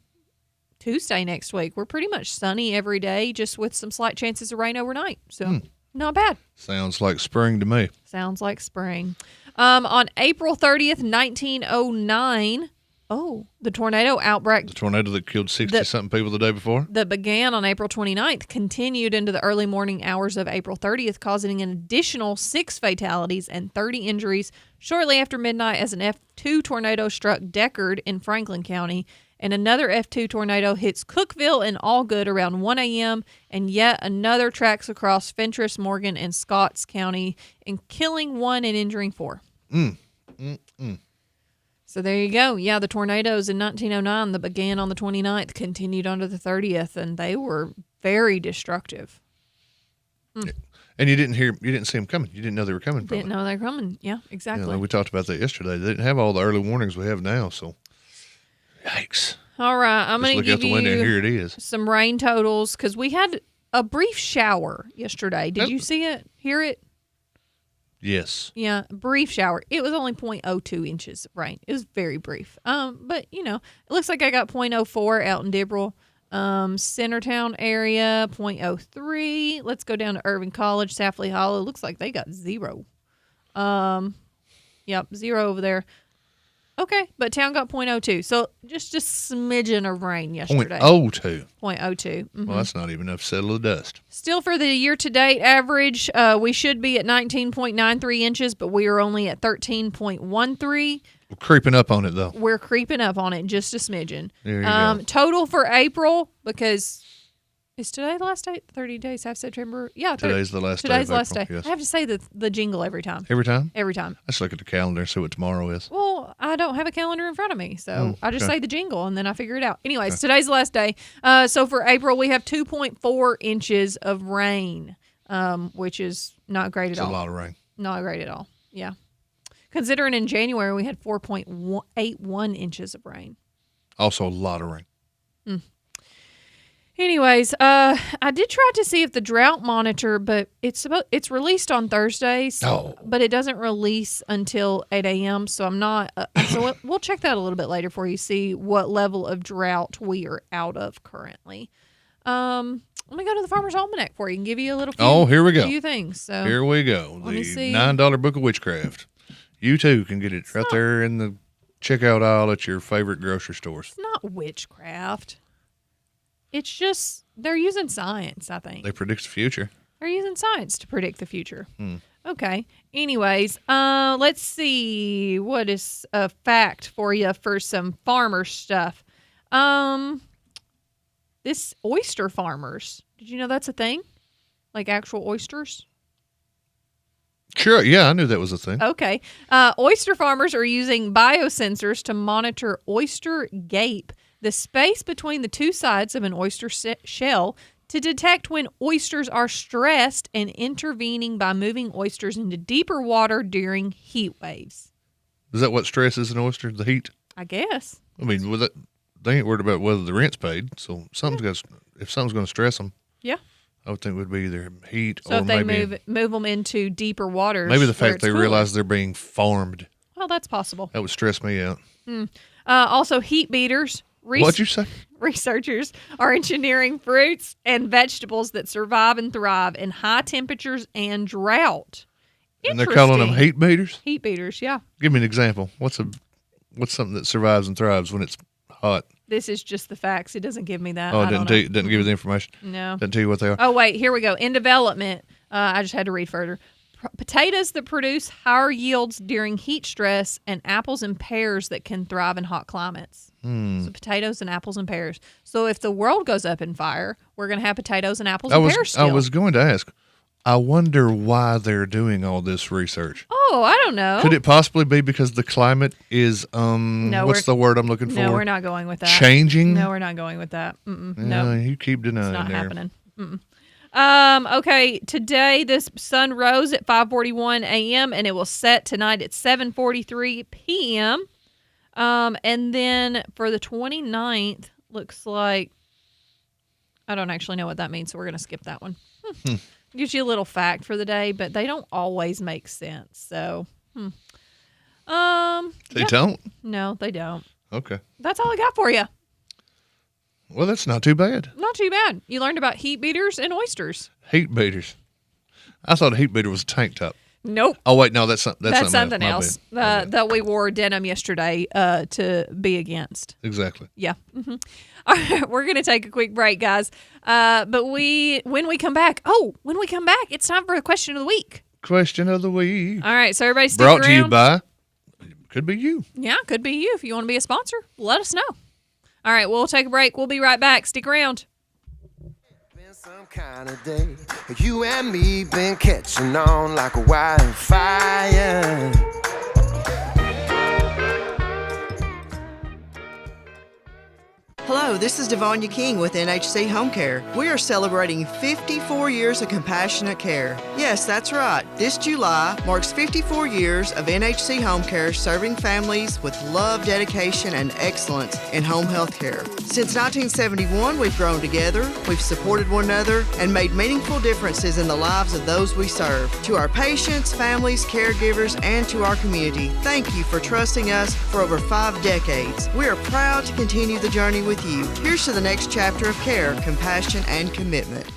Tuesday next week, we're pretty much sunny every day, just with some slight chances of rain overnight. So not bad. Sounds like spring to me. Sounds like spring. On April 30th, 1909, the tornado outbreak The tornado that killed 60-something people the day before. that began on April 29th continued into the early morning hours of April 30th, causing an additional 6 fatalities and 30 injuries shortly after midnight as an F2 tornado struck Deckard in Franklin County. And another F2 tornado hits Cookville and Allgood around 1 a.m., and yet another tracks across Fentress, Morgan, and Scotts County, and killing 1 and injuring 4. So there you go. Yeah, the tornadoes in 1909 that began on the 29th continued on to the 30th, and they were very destructive. And you didn't see them coming. You didn't know they were coming from Didn't know they were coming. Yeah, exactly. We talked about that yesterday. They didn't have all the early warnings we have now, so yikes. All right, I'm Just going to look out give the window you and here it is. some rain totals because we had a brief shower yesterday. Did you see it? Hear it? Yes. Yeah, brief shower. It was only 0.02 inches of rain. It was very brief. But it looks like I got 0.04 out in Dibble. Centertown area 0.03. Let's go down to Irving College, Safley Hollow. Looks like they got 0. Yep, 0 over there. Okay, but town got 0.02. So just a smidgen of rain yesterday. 0.02. 0.02. Well, that's not even enough to settle the dust. Still for the year-to-date average, we should be at 19.93 inches, but we are only at 13.13. We're creeping up on it, though. We're creeping up on it just a smidgen. There you go. Total for April, because is today the last day? 30 days, half September? Yeah. Today's the last day Today's of the last April, day. yes. I have to say the jingle every time. Every time? Every time. Let's look at the calendar and see what tomorrow is. Well, I don't have a calendar in front of me, so I just okay. say the jingle, and then I figure it out. Anyways, Okay. today's the last day. So for April, we have 2.4 inches of rain, which is not great It's at all. a lot of rain. Not great at all. Yeah. Considering in January we had 4.81 inches of rain. Also a lot of rain. Anyways, I did try to see if the drought monitor, but it's released on Thursdays, but it doesn't release until 8 a.m. So I'm not. So we'll check that a little bit later for you, see what level of drought we are out of currently. Let me go to the Farmer's Almanac for you and give you a little. Here we go. Few things. So here we go. let me The see. $9 Book of Witchcraft. You too can get it right there in the checkout aisle at your favorite grocery stores. It's not witchcraft. It's just they're using science, I think. They predict the future. They're using science to predict the future. Okay. Anyways, let's see. What is a fact for you for some farmer stuff? This oyster farmers. Did you know that's a thing? Like actual oysters? Sure. Yeah, I knew that was a thing. Okay. Oyster farmers are using biosensors to monitor oyster gape, the space between the two sides of an oyster shell, to detect when oysters are stressed and intervening by moving oysters into deeper water during heat waves. Is that what stresses an oyster? The heat? I guess. I mean, with it, they ain't worried about whether the rent's paid. So if something's going to stress them, Yeah. I would think it would be either heat So or if they maybe move them into deeper waters. maybe the where fact it's they cooler. realize they're being farmed. Well, that's possible. That would stress me out. Also, heat beaters. What'd you say? Researchers are engineering fruits and vegetables that survive and thrive in high temperatures and drought. And they're calling them Interesting. heat beaters? Heat beaters, yeah. Give me an example. What's something that survives and thrives when it's hot? This is just the facts. It doesn't give me that. Oh, I it don't doesn't know. give you the information? No. Doesn't tell you what they are? Oh, wait. Here we go. In development, I just had to read further. Potatoes that produce higher yields during heat stress, and apples and pears that can thrive in hot climates. So potatoes and apples and pears. So if the world goes up in fire, we're going to have potatoes and apples and pears still. I was going to ask, I wonder why they're doing all this research. Oh, I don't know. Could it possibly be because the climate is what's the word I'm looking for? No, we're not going with that. Changing? No, we're not going with that. No, you keep denying it's not there. happening. Okay, today this sun rose at 5:41 a.m. and it will set tonight at 7:43 p.m. And then for the 29th, looks like I don't actually know what that means, so we're going to skip that one. Gives you a little fact for the day, but they don't always make sense. So, They don't? No, they don't. Okay. That's all I got for you. Well, that's not too bad. Not too bad. You learned about heat beaters and oysters. Heat beaters. I thought a heat beater was a tank top. Nope. Oh wait, no, that's something else. That we wore denim yesterday to be against. Exactly. Yeah. All right, we're gonna take a quick break, guys. But when we come back, it's time for the question of the week. Question of the week. All right, so everybody stick Brought around. to you by. Could be you. Yeah, could be you. If you want to be a sponsor, let us know. All right, we'll take a break. We'll be right back. Stick around. Some kind of day, you and me been catching on like a wildfire. Hello, this is Devanya King with NHC Home Care. We are celebrating 54 years of compassionate care. Yes, that's right. This July marks 54 years of NHC Home Care serving families with love, dedication, and excellence in home health care. Since 1971, we've grown together, we've supported one another, and made meaningful differences in the lives of those we serve. To our patients, families, caregivers, and to our community, thank you for trusting us for over 5 decades. We are proud to continue the journey with you. Here's to the next chapter of care, compassion, and commitment.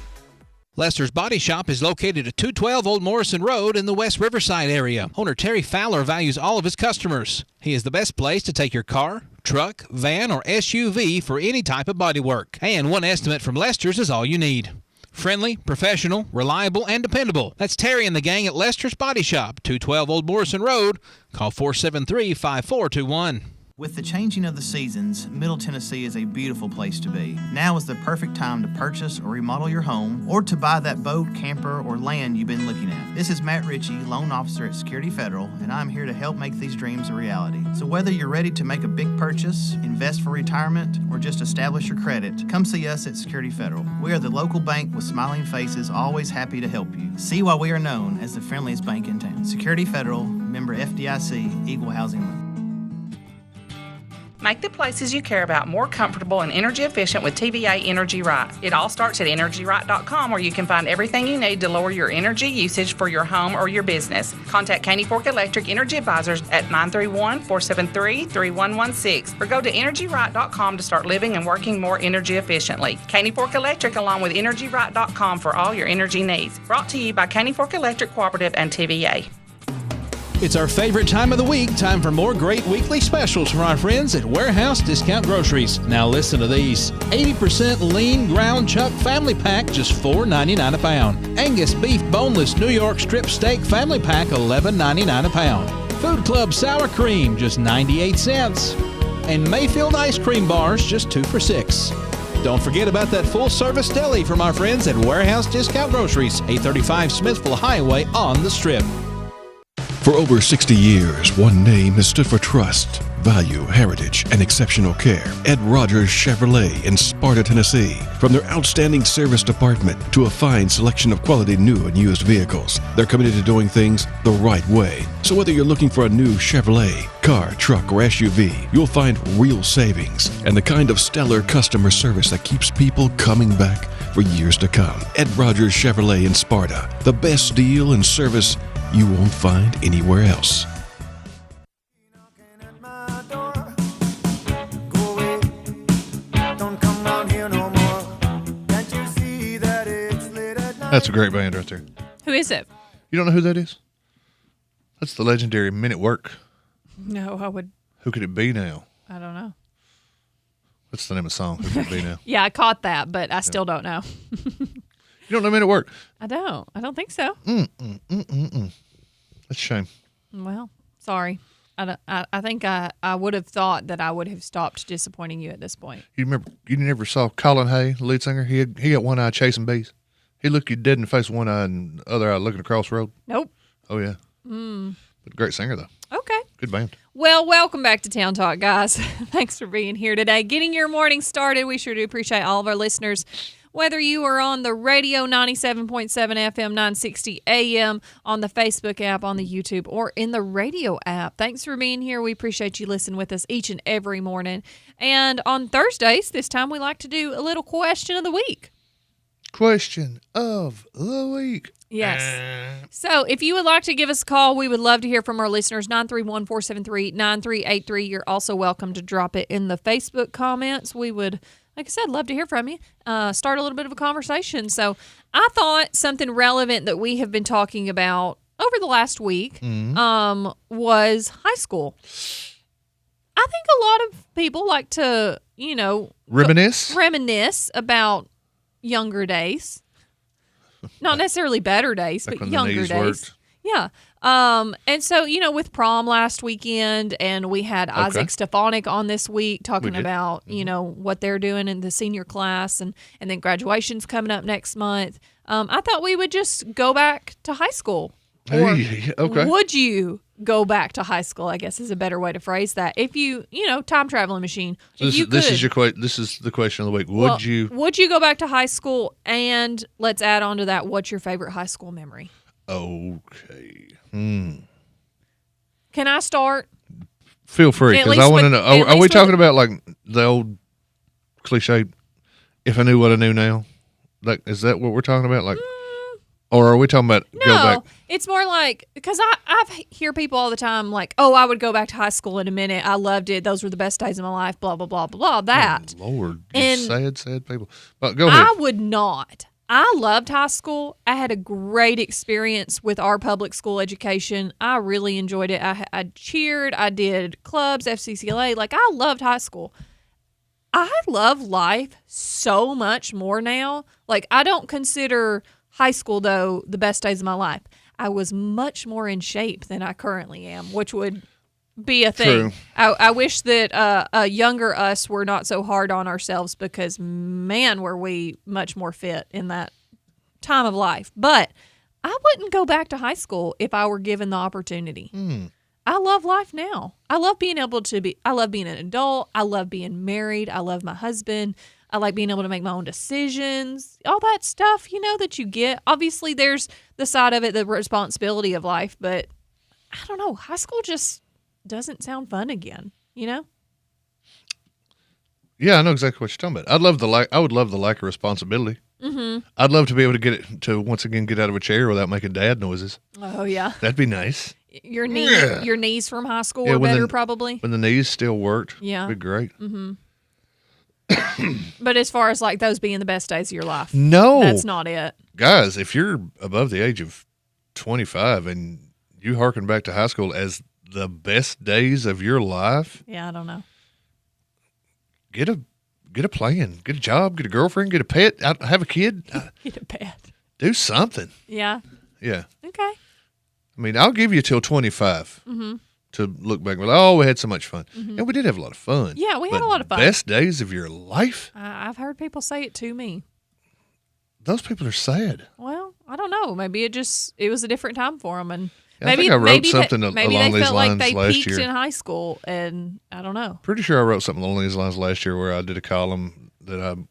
Lester's Body Shop is located at 212 Old Morrison Road in the West Riverside area. Owner Terry Fowler values all of his customers. He is the best place to take your car, truck, van, or SUV for any type of body work. And one estimate from Lester's is all you need. Friendly, professional, reliable, and dependable. That's Terry and the gang at Lester's Body Shop, 212 Old Morrison Road. Call 473-5421. With the changing of the seasons, Middle Tennessee is a beautiful place to be. Now is the perfect time to purchase or remodel your home or to buy that boat, camper, or land you've been looking at. This is Matt Ritchie, loan officer at Security Federal, and I'm here to help make these dreams a reality. So whether you're ready to make a big purchase, invest for retirement, or just establish your credit, come see us at Security Federal. We are the local bank with smiling faces, always happy to help you. See why we are known as the friendliest bank in town. Security Federal, member FDIC, Equal Housing Lender. Make the places you care about more comfortable and energy efficient with TVA Energy Right. It all starts at EnergyRight.com, where you can find everything you need to lower your energy usage for your home or your business. Contact Caney Fork Electric Energy Advisors at 931-473-3116 or go to EnergyRight.com to start living and working more energy efficiently. Caney Fork Electric along with EnergyRight.com for all your energy needs. Brought to you by Caney Fork Electric Cooperative and TVA. It's our favorite time of the week. Time for more great weekly specials from our friends at Warehouse Discount Groceries. Now listen to these. 80% lean ground chuck family pack, just $4.99 a pound. Angus beef boneless New York strip steak family pack, $11.99 a pound. Food Club sour cream, just 98 cents. And Mayfield ice cream bars, just 2 for $6. Don't forget about that full-service deli from our friends at Warehouse Discount Groceries, 835 Smithville Highway on the Strip. For over 60 years, one name has stood for trust, value, heritage, and exceptional care. Ed Rogers Chevrolet in Sparta, Tennessee. From their outstanding service department to a fine selection of quality new and used vehicles, they're committed to doing things the right way. So whether you're looking for a new Chevrolet, car, truck, or SUV, you'll find real savings and the kind of stellar customer service that keeps people coming back for years to come. Ed Rogers Chevrolet in Sparta. The best deal and service you won't find anywhere else. That's a great band right there. Who is it? You don't know who that is? That's the legendary Men at Work. No, I would. Who could it be now? I don't know. What's the name of the song? Who could it be now? Yeah, I caught that, but I still don't know. You don't know Men at Work? I don't. I don't think so. That's a shame. Well, sorry. I think I would have thought that I would have stopped disappointing you at this point. You never saw Colin Hay, the lead singer? He had one eye chasing bees. He looked you dead in the face, one eye and the other eye looking across the road. Nope. Oh yeah. Mm. But great singer though. Okay. Good band. Well, welcome back to Town Talk, guys. Thanks for being here today. Getting your morning started. We sure do appreciate all of our listeners. Whether you are on the radio 97.7 FM 960 AM, on the Facebook app, on the YouTube, or in the radio app. Thanks for being here. We appreciate you listening with us each and every morning. And on Thursdays, this time we like to do a little question of the week. Question of the week. Yes. So if you would like to give us a call, we would love to hear from our listeners, 931-473-9383. You're also welcome to drop it in the Facebook comments. We would, like I said, love to hear from you. Start a little bit of a conversation. So I thought something relevant that we have been talking about over the last week was high school. I think a lot of people like to, reminisce about younger days. Not necessarily better days, Like but when the younger knees days. worked. Yeah. And so, with prom last weekend, and we had Isaac Stefanik on this week talking about, what they're doing in the senior class, and then graduation's coming up next month. I thought we would just go back to high school. Or would you go back to high school, I guess is a better way to phrase that. If you, time traveling machine. So this is the question of the week. Would you go back to high school? And let's add on to that, what's your favorite high school memory? Okay. Can I start? Feel free, because I want to know. Are we talking about like the old cliche, if I knew what I knew now? Like, is that what we're talking about? Like, or are we talking about go back? No, it's more like, because I hear people all the time like, oh, I would go back to high school in a minute. I loved it. Those were the best days of my life, blah, blah, blah, blah, that. Oh, Lord, you sad people. But go ahead. I would not. I loved high school. I had a great experience with our public school education. I really enjoyed it. I cheered. I did clubs, FCCLA. Like, I loved high school. I love life so much more now. Like, I don't consider high school, though, the best days of my life. I was much more in shape than I currently am, which would be a thing. True. I wish that a younger us were not so hard on ourselves, because, man, were we much more fit in that time of life. But I wouldn't go back to high school if I were given the opportunity. I love life now. I love being able to I love being an adult. I love being married. I love my husband. I like being able to make my own decisions, all that stuff, that you get. Obviously, there's the side of it, the responsibility of life, but I don't know. High school just doesn't sound fun again, Yeah, I know exactly what you're talking about. I would love the lack of responsibility. Mm-hmm. I'd love to be able to once again get out of a chair without making dad noises. Oh, yeah. That'd be nice. Your knees from high school were better, probably. When the knees still worked. Yeah. It'd be great. Mm-hmm. But as far as like those being the best days of your life, no, that's not it. Guys, if you're above the age of 25 and you harken back to high school as the best days of your life, yeah, I don't know. Get a plan, get a job, get a girlfriend, get a pet, have a kid, get a pet, do something. Yeah. Yeah. Okay. I mean, I'll give you till 25 to look back and be like, oh, we had so much fun. And we did have a lot of fun. Yeah, we had a lot of fun. Best days of your life? I've heard people say it to me. Those people are sad. Well, I don't know. Maybe it was a different time for them. And I think I wrote something along they these felt like lines they last peaked year. in high school, and I don't know. Pretty sure I wrote something along these lines last year where I did a column that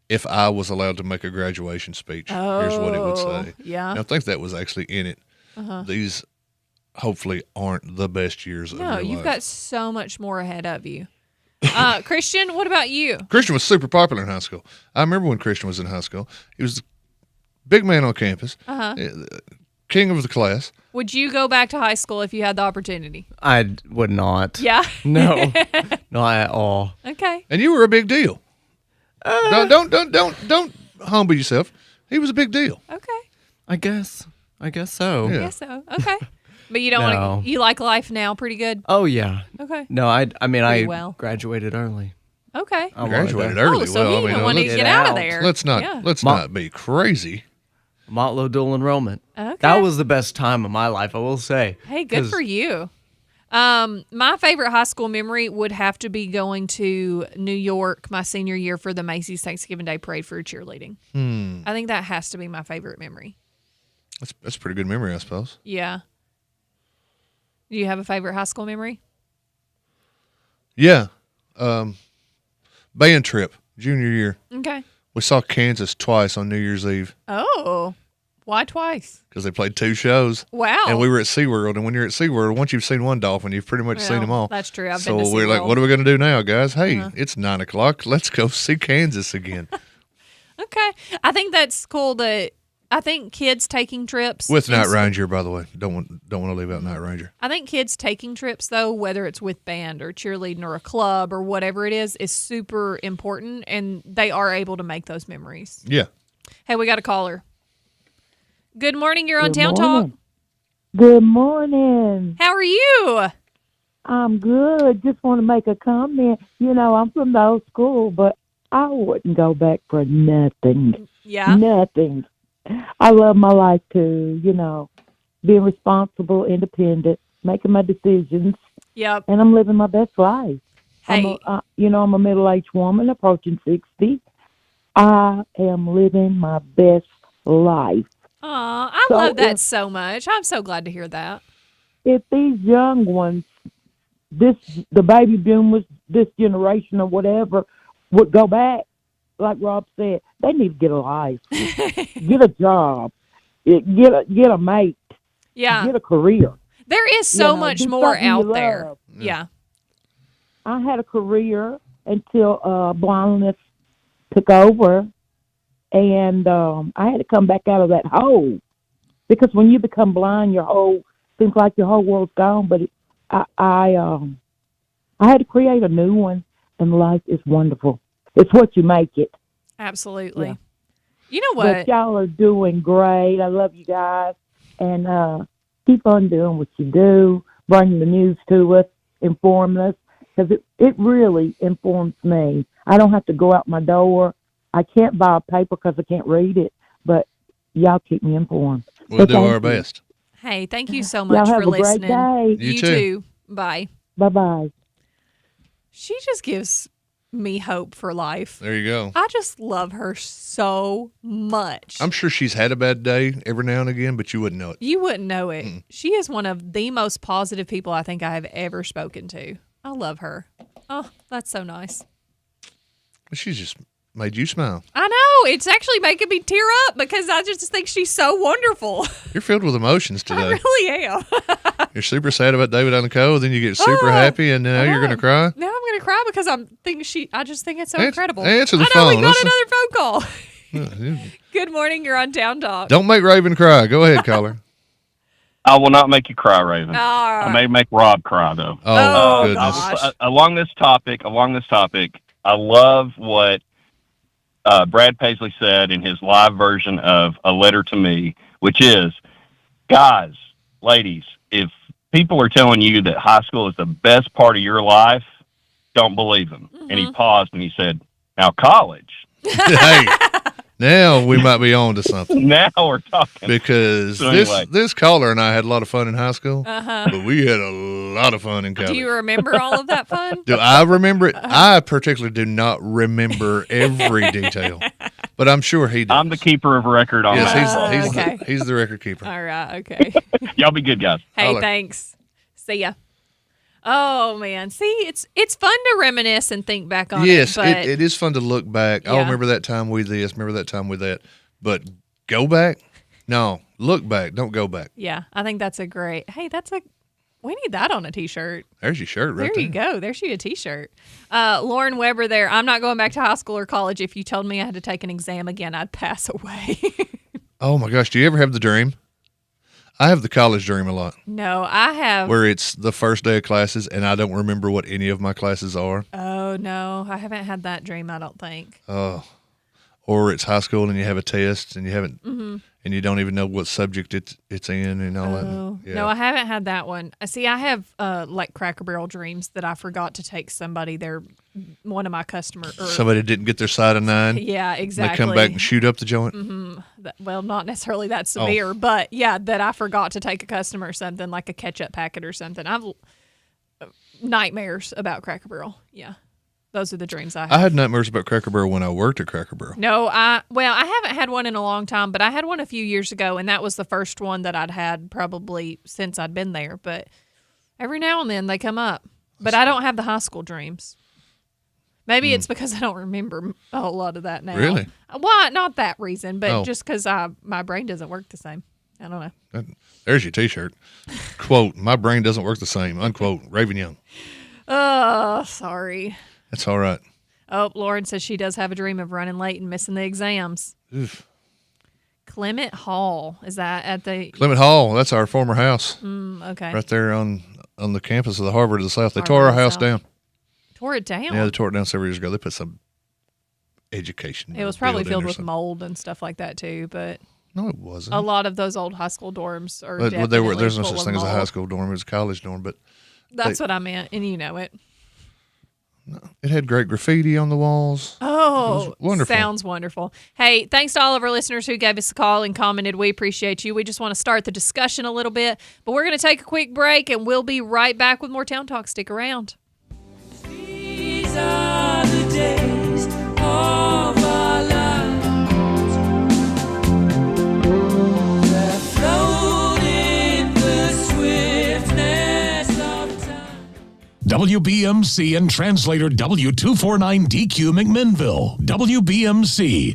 if I was allowed to make a graduation speech, here's what it would say. Yeah. And I think that was actually in it. These hopefully aren't the best years of your life. No, you've got so much more ahead of you. Christian, what about you? Christian was super popular in high school. I remember when Christian was in high school. He was the big man on campus, king of the class. Would you go back to high school if you had the opportunity? I would not. Yeah? No, not at all. Okay. And you were a big deal. Don't humble yourself. He was a big deal. Okay. I guess so. I guess so. Okay. But you don't want to. You like life now pretty good? Oh yeah. Okay. No, I mean I well. graduated early. Okay. I graduated early. Oh, so you wanted to get out of there. Let's not be crazy. Motlow dual enrollment. Okay. That was the best time of my life, I will say. Hey, good for you. My favorite high school memory would have to be going to New York my senior year for the Macy's Thanksgiving Day Parade for cheerleading. I think that has to be my favorite memory. That's a pretty good memory, I suppose. Yeah. Do you have a favorite high school memory? Yeah. Band trip, junior year. Okay. We saw Kansas twice on New Year's Eve Oh, why twice? because they played 2 shows. Wow. And we were at SeaWorld. And when you're at SeaWorld, once you've seen one dolphin, you've pretty much seen Well, them all. that's true. I've so been to we're like, SeaWorld. what are we going to do now, guys? Hey, Uh-huh. it's 9 o'clock. Let's go see Kansas again. Okay. I think that's cool that I think kids taking trips With Night and- Ranger, by the way. Don't want to leave out Night Ranger. I think kids taking trips, though, whether it's with band or cheerleading or a club or whatever it is super important, and they are able to make those memories. Yeah. Hey, we got a caller. Good morning. You're on Good Town morning. Talk. Good morning. How are you? I'm good. Just want to make a comment. You know, I'm from the old school, but I wouldn't go back for nothing. Yeah. Nothing. I love my life too, you know, being responsible, independent, making my decisions, Yep. and I'm living my best life. Hey. I'm a middle-aged woman approaching 60. I am living my best life. Aw, I So love that if- so much. I'm so glad to hear that. If these young ones, the baby boomers, this generation or whatever, would go back, like Rob said, they need to get a life, get a job, get a mate, Yeah. get a career. There is so You know, much do more something you out there. love. Yeah. I had a career until blindness took over, and I had to come back out of that hole, because when you become blind, seems like your whole world's gone. But I had to create a new one, and life is wonderful. It's what you make it. Absolutely. Yeah. You know But what? y'all are doing great. I love you guys, and keep on doing what you do, bringing the news to us, informing us, because it really informs me. I don't have to go out my door. I can't buy a paper because I can't read it, but y'all keep me informed. We'll So do thank our you. best. Hey, thank you so Y'all much have for a great listening. day. You too. Bye. Bye-bye. She just gives me hope for life. There you go. I just love her so much. I'm sure she's had a bad day every now and again, but you wouldn't know it. You wouldn't know it. She is one of the most positive people I think I have ever spoken to. I love her. Oh, that's so nice. She's just made you smile. I know. It's actually making me tear up because I just think she's so wonderful. You're filled with emotions I today. really am. You're super sad about David Anaco, then you get super happy, and now you're going to cry. Now I'm going to cry because I just think it's so incredible. answer the I know, we phone. got Listen. another phone call. Good morning. You're on Town Talk. Don't make Raven cry. Go ahead, caller. I will not make you cry, Raven. All I right. may make Rob cry, though. Oh, goodness. gosh. Along this topic, I love what Brad Paisley said in his live version of A Letter to Me, which is, guys, ladies, if people are telling you that high school is the best part of your life, don't believe them. And he paused and he said, now college. Hey, now we might be on to something. Now we're talking. Because So anyway. this caller and I had a lot of fun in high school, Uh-huh. but we had a lot of fun in college. Do you remember all of that fun? Do I remember it? I particularly do not remember every detail, but I'm sure he does. I'm the keeper of record on Yes, that. okay. he's the record keeper. All right. Okay. Y'all be good, guys. Hey, Holler. thanks. See ya. Oh man, see, it's fun to reminisce and think back on Yes, it. But it is fun to look back. Oh, Yeah. remember that time with this, remember that time with that. But go back? No, look back. Don't go back. yeah, I think that's a great. Hey, we need that on a T-shirt. There's your shirt right There you go. There's you a T-shirt. Lauren Weber there. I'm not going back to high school or college. If you told me I had to take an exam again, I'd pass away. Oh my gosh, do you ever have the dream? I have the college dream a lot, No, I have. where it's the first day of classes and I don't remember what any of my classes are. Oh no, I haven't had that dream. I don't think. Oh, or it's high school and you have a test and you haven't, Mhm. and you don't even know what subject it's in and all Oh, that. Yeah. no, I haven't had that one. See, I have like Cracker Barrel dreams that I forgot to take somebody. They're one of my customers. Somebody didn't get their side of 9. Yeah, exactly. They come back and shoot up the joint. Well, not necessarily that Oh. severe, but yeah, that I forgot to take a customer something like a ketchup packet or something. nightmares about Cracker Barrel. Yeah. Those are the dreams I have. I had nightmares about Cracker Barrel when I worked at Cracker Barrel. No, I haven't had one in a long time, but I had one a few years ago, and that was the first one that I'd had probably since I'd been there. But every now and then they come up. But I don't have the high school dreams. Maybe it's because I don't remember a whole lot of that now. Really? Well, not that reason, but Oh. just because my brain doesn't work the same. I don't know. There's your T-shirt. Quote, my brain doesn't work the same. Unquote, Raven Young. Oh, sorry. That's all right. Oh, Lauren says she does have a dream of running late and missing the exams. Oof. Clement Hall. Is that at the... Clement Hall, that's our former house. Okay. Right there on the campus of the Harvard of the South. They tore our house down. Tore it down? Yeah, they tore it down several years ago. They put some education. It was probably building filled or with something. mold and stuff like that too, but No, it wasn't. a lot of those old high school dorms are But definitely there's no full such of thing as a high mold. school dorm. It was a college dorm, but That's what I meant, and you know it. it had great graffiti on the walls. Oh, It was wonderful. Sounds wonderful. Hey, thanks to all of our listeners who gave us a call and commented. We appreciate you. We just want to start the discussion a little bit, but we're going to take a quick break, and we'll be right back with more Town Talk. Stick around. These are the days of our lives that float in the swiftness of time. WBMC and translator W249DQ McMinnville. WBMC.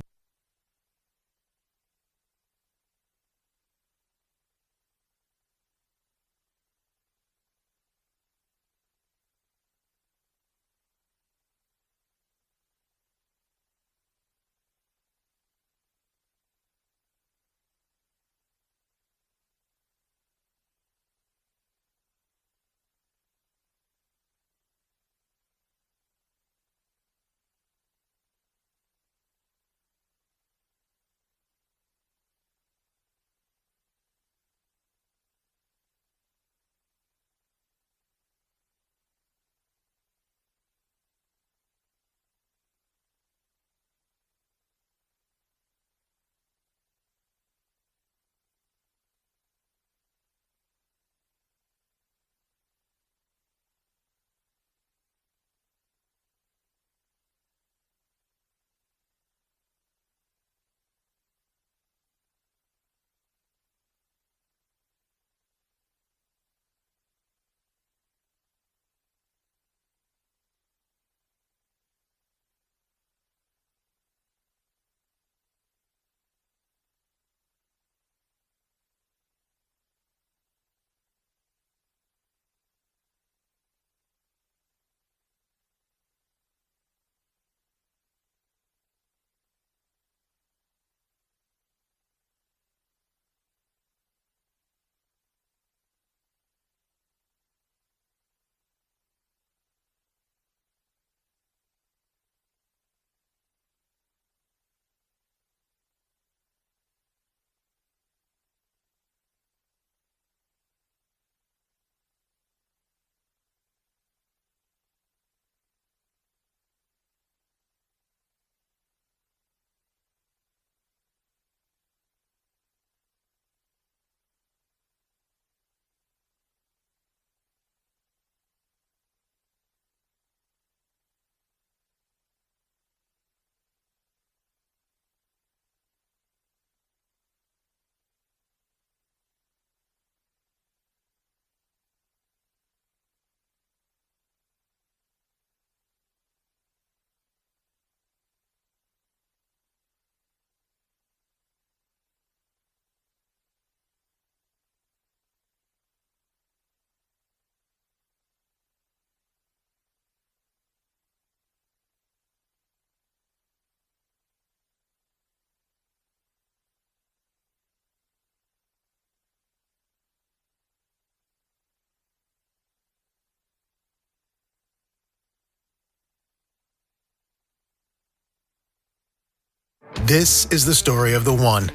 This is the story of the one.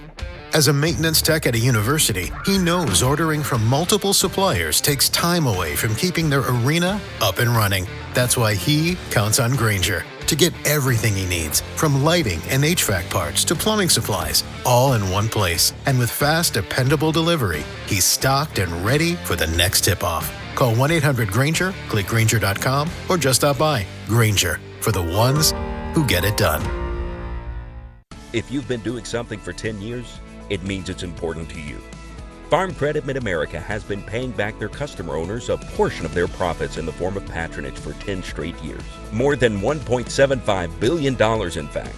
As a maintenance tech at a university, he knows ordering from multiple suppliers takes time away from keeping their arena up and running. That's why he counts on Grainger to get everything he needs, from lighting and HVAC parts to plumbing supplies, all in one place. And with fast, dependable delivery, he's stocked and ready for the next tip-off. Call 1-800-GRANGER, click Granger.com, or just stop by. Granger, for the ones who get it done. If you've been doing something for 10 years, it means it's important to you. Farm Credit Mid-America has been paying back their customer owners a portion of their profits in the form of patronage for 10 straight years. More than $1.75 billion, in fact.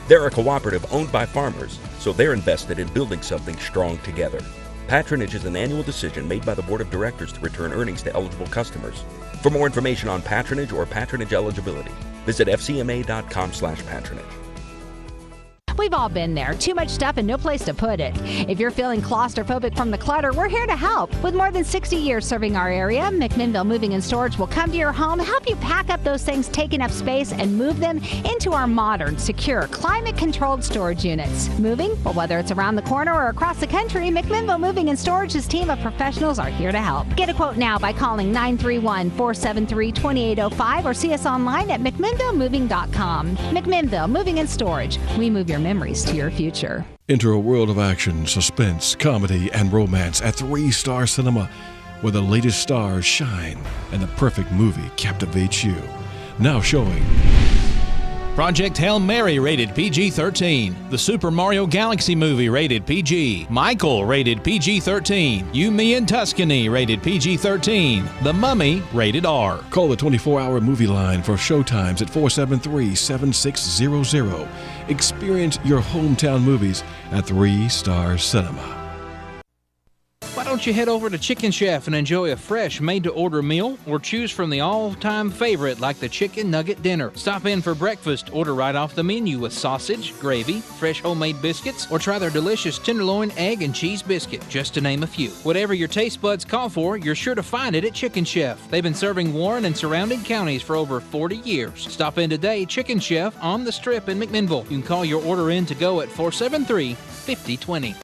They're a cooperative owned by farmers, so they're invested in building something strong together. Patronage is an annual decision made by the Board of Directors to return earnings to eligible customers. For more information on patronage or patronage eligibility, visit fcma.com/patronage. We've all been there. Too much stuff and no place to put it. If you're feeling claustrophobic from the clutter, we're here to help. With more than 60 years serving our area, McMinnville Moving and Storage will come to your home, help you pack up those things taking up space, and move them into our modern, secure, climate-controlled storage units. Moving? Well, whether it's around the corner or across the country, McMinnville Moving and Storage's team of professionals are here to help. Get a quote now by calling 931-473-2805 or see us online at McMinnvilleMoving.com. McMinnville Moving and Storage. We move your memories to your future. Enter a world of action, suspense, comedy, and romance at 3-Star Cinema, where the latest stars shine and the perfect movie captivates you. Now showing Project Hail Mary rated PG-13. The Super Mario Galaxy movie rated PG. Michael rated PG-13. You, Me, and Tuscany rated PG-13. The Mummy rated R. Call the 24-hour movie line for showtimes at 473-7600. Experience your hometown movies at 3-Star Cinema. Why don't you head over to Chicken Chef and enjoy a fresh, made-to-order meal, or choose from the all-time favorite like the Chicken Nugget Dinner. Stop in for breakfast, order right off the menu with sausage, gravy, fresh homemade biscuits, or try their delicious tenderloin, egg, and cheese biscuit, just to name a few. Whatever your taste buds call for, you're sure to find it at Chicken Chef. They've been serving Warren and surrounding counties for over 40 years. Stop in today, Chicken Chef on the Strip in McMinnville. You can call your order in to go at 473-5020.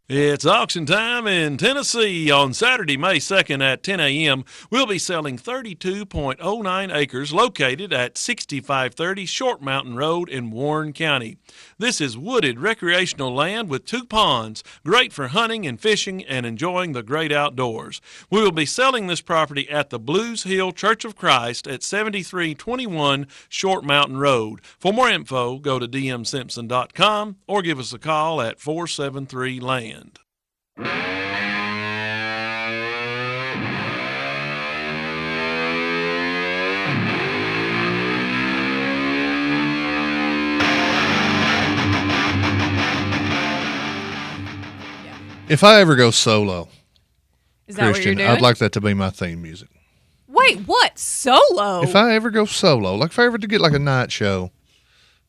It's auction time in Tennessee. On Saturday, May 2nd at 10 a.m., we'll be selling 32.09 acres located at 6530 Short Mountain Road in Warren County. This is wooded recreational land with 2 ponds, great for hunting and fishing and enjoying the great outdoors. We will be selling this property at the Blues Hill Church of Christ at 7321 Short Mountain Road. For more info, go to dmsimpson.com or give us a call at 473-LAND. If I ever go solo, Is that what Christian, you're doing? I'd like that to be my theme music. Wait, what? Solo? If I ever go solo, like if I ever to get like a night show,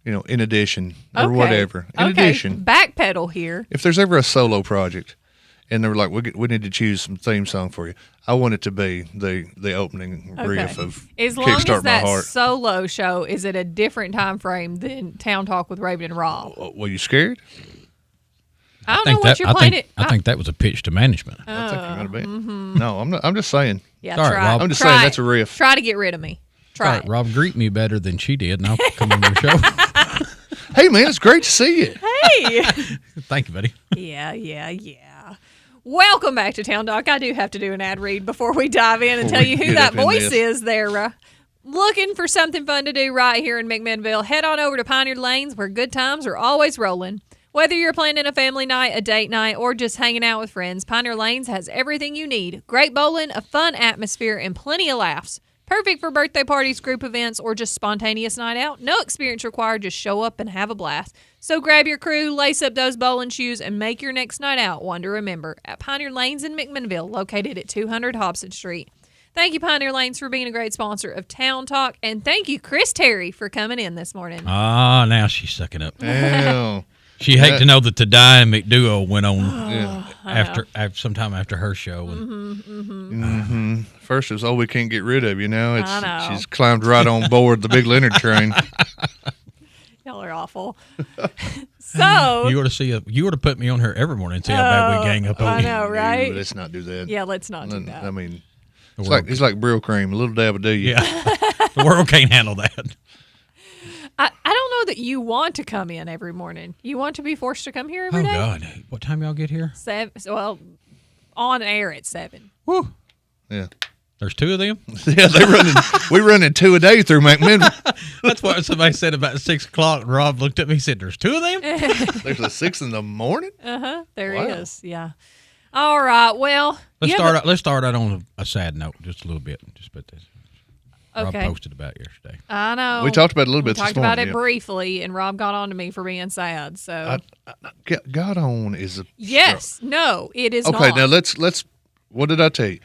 in addition or whatever. In addition, backpedal here. if there's ever a solo project, and they were like, we need to choose some theme song for you, I want it to be the opening riff of As long Kickstart as My that Heart. solo show is at a different time frame than Town Talk with Raven and Rob. Were you scared? I don't know what you're playing it. I think that was a pitch to management. I think it might have been. Mhm. No, I'm not. I'm just saying. Yeah, All right, try. Rob. I'm just Try saying it. that's a riff. Try to get rid of me. Try it. Rob, greet me better than she did, and I'll come on your show. Hey, man, it's great to see you. Hey. Thank you, buddy. Yeah. Welcome back to Town Talk. I do have to do an ad read before we dive in and Before tell we you who get that up in voice this. is there. Looking for something fun to do right here in McMinnville? Head on over to Pioneer Lanes where good times are always rolling. Whether you're planning a family night, a date night, or just hanging out with friends, Pioneer Lanes has everything you need. Great bowling, a fun atmosphere, and plenty of laughs. Perfect for birthday parties, group events, or just spontaneous night out. No experience required, just show up and have a blast. So grab your crew, lace up those bowling shoes, and make your next night out one to remember at Pioneer Lanes in McMinnville, located at 200 Hobson Street. Thank you, Pioneer Lanes, for being a great sponsor of Town Talk, and thank you, Chris Terry, for coming in this morning. Ah, now she's sucking up. Ew. She hate to know that the Dynamic Duo went on I sometime after her show. And, Mm-hmm. First it was, we can't get rid of you. Now I know. she's climbed right on board the big Leonard train. Y'all are awful. So you ought to put me on her every morning and see how bad we gang up on I you. know, right? Ooh, let's not do that. Yeah, let's not do that. I mean, it's like Brill cream. A little dab will do you. Yeah. The world can't handle that. I don't know that you want to come in every morning. You want to be forced to come here every Oh, day? God. What time y'all get here? 7. Well, on air at 7. Woo. Yeah. There's two of them? Yeah, we running 2 a day through McMinnville. That's what somebody said about 6 o'clock. And Rob looked at me and said, there's 2 of them? There's a 6 in the morning? There Wow. he is. Yeah. All right. Well, Let's start out on a sad note, just a little bit. Just put this. Okay. Rob posted about it yesterday. I know. We talked about it a little bit We this talked about morning, it yeah. briefly, and Rob got on to me for being sad. So God on is a yes, no, it is okay. not. Now let's. What did I tell you?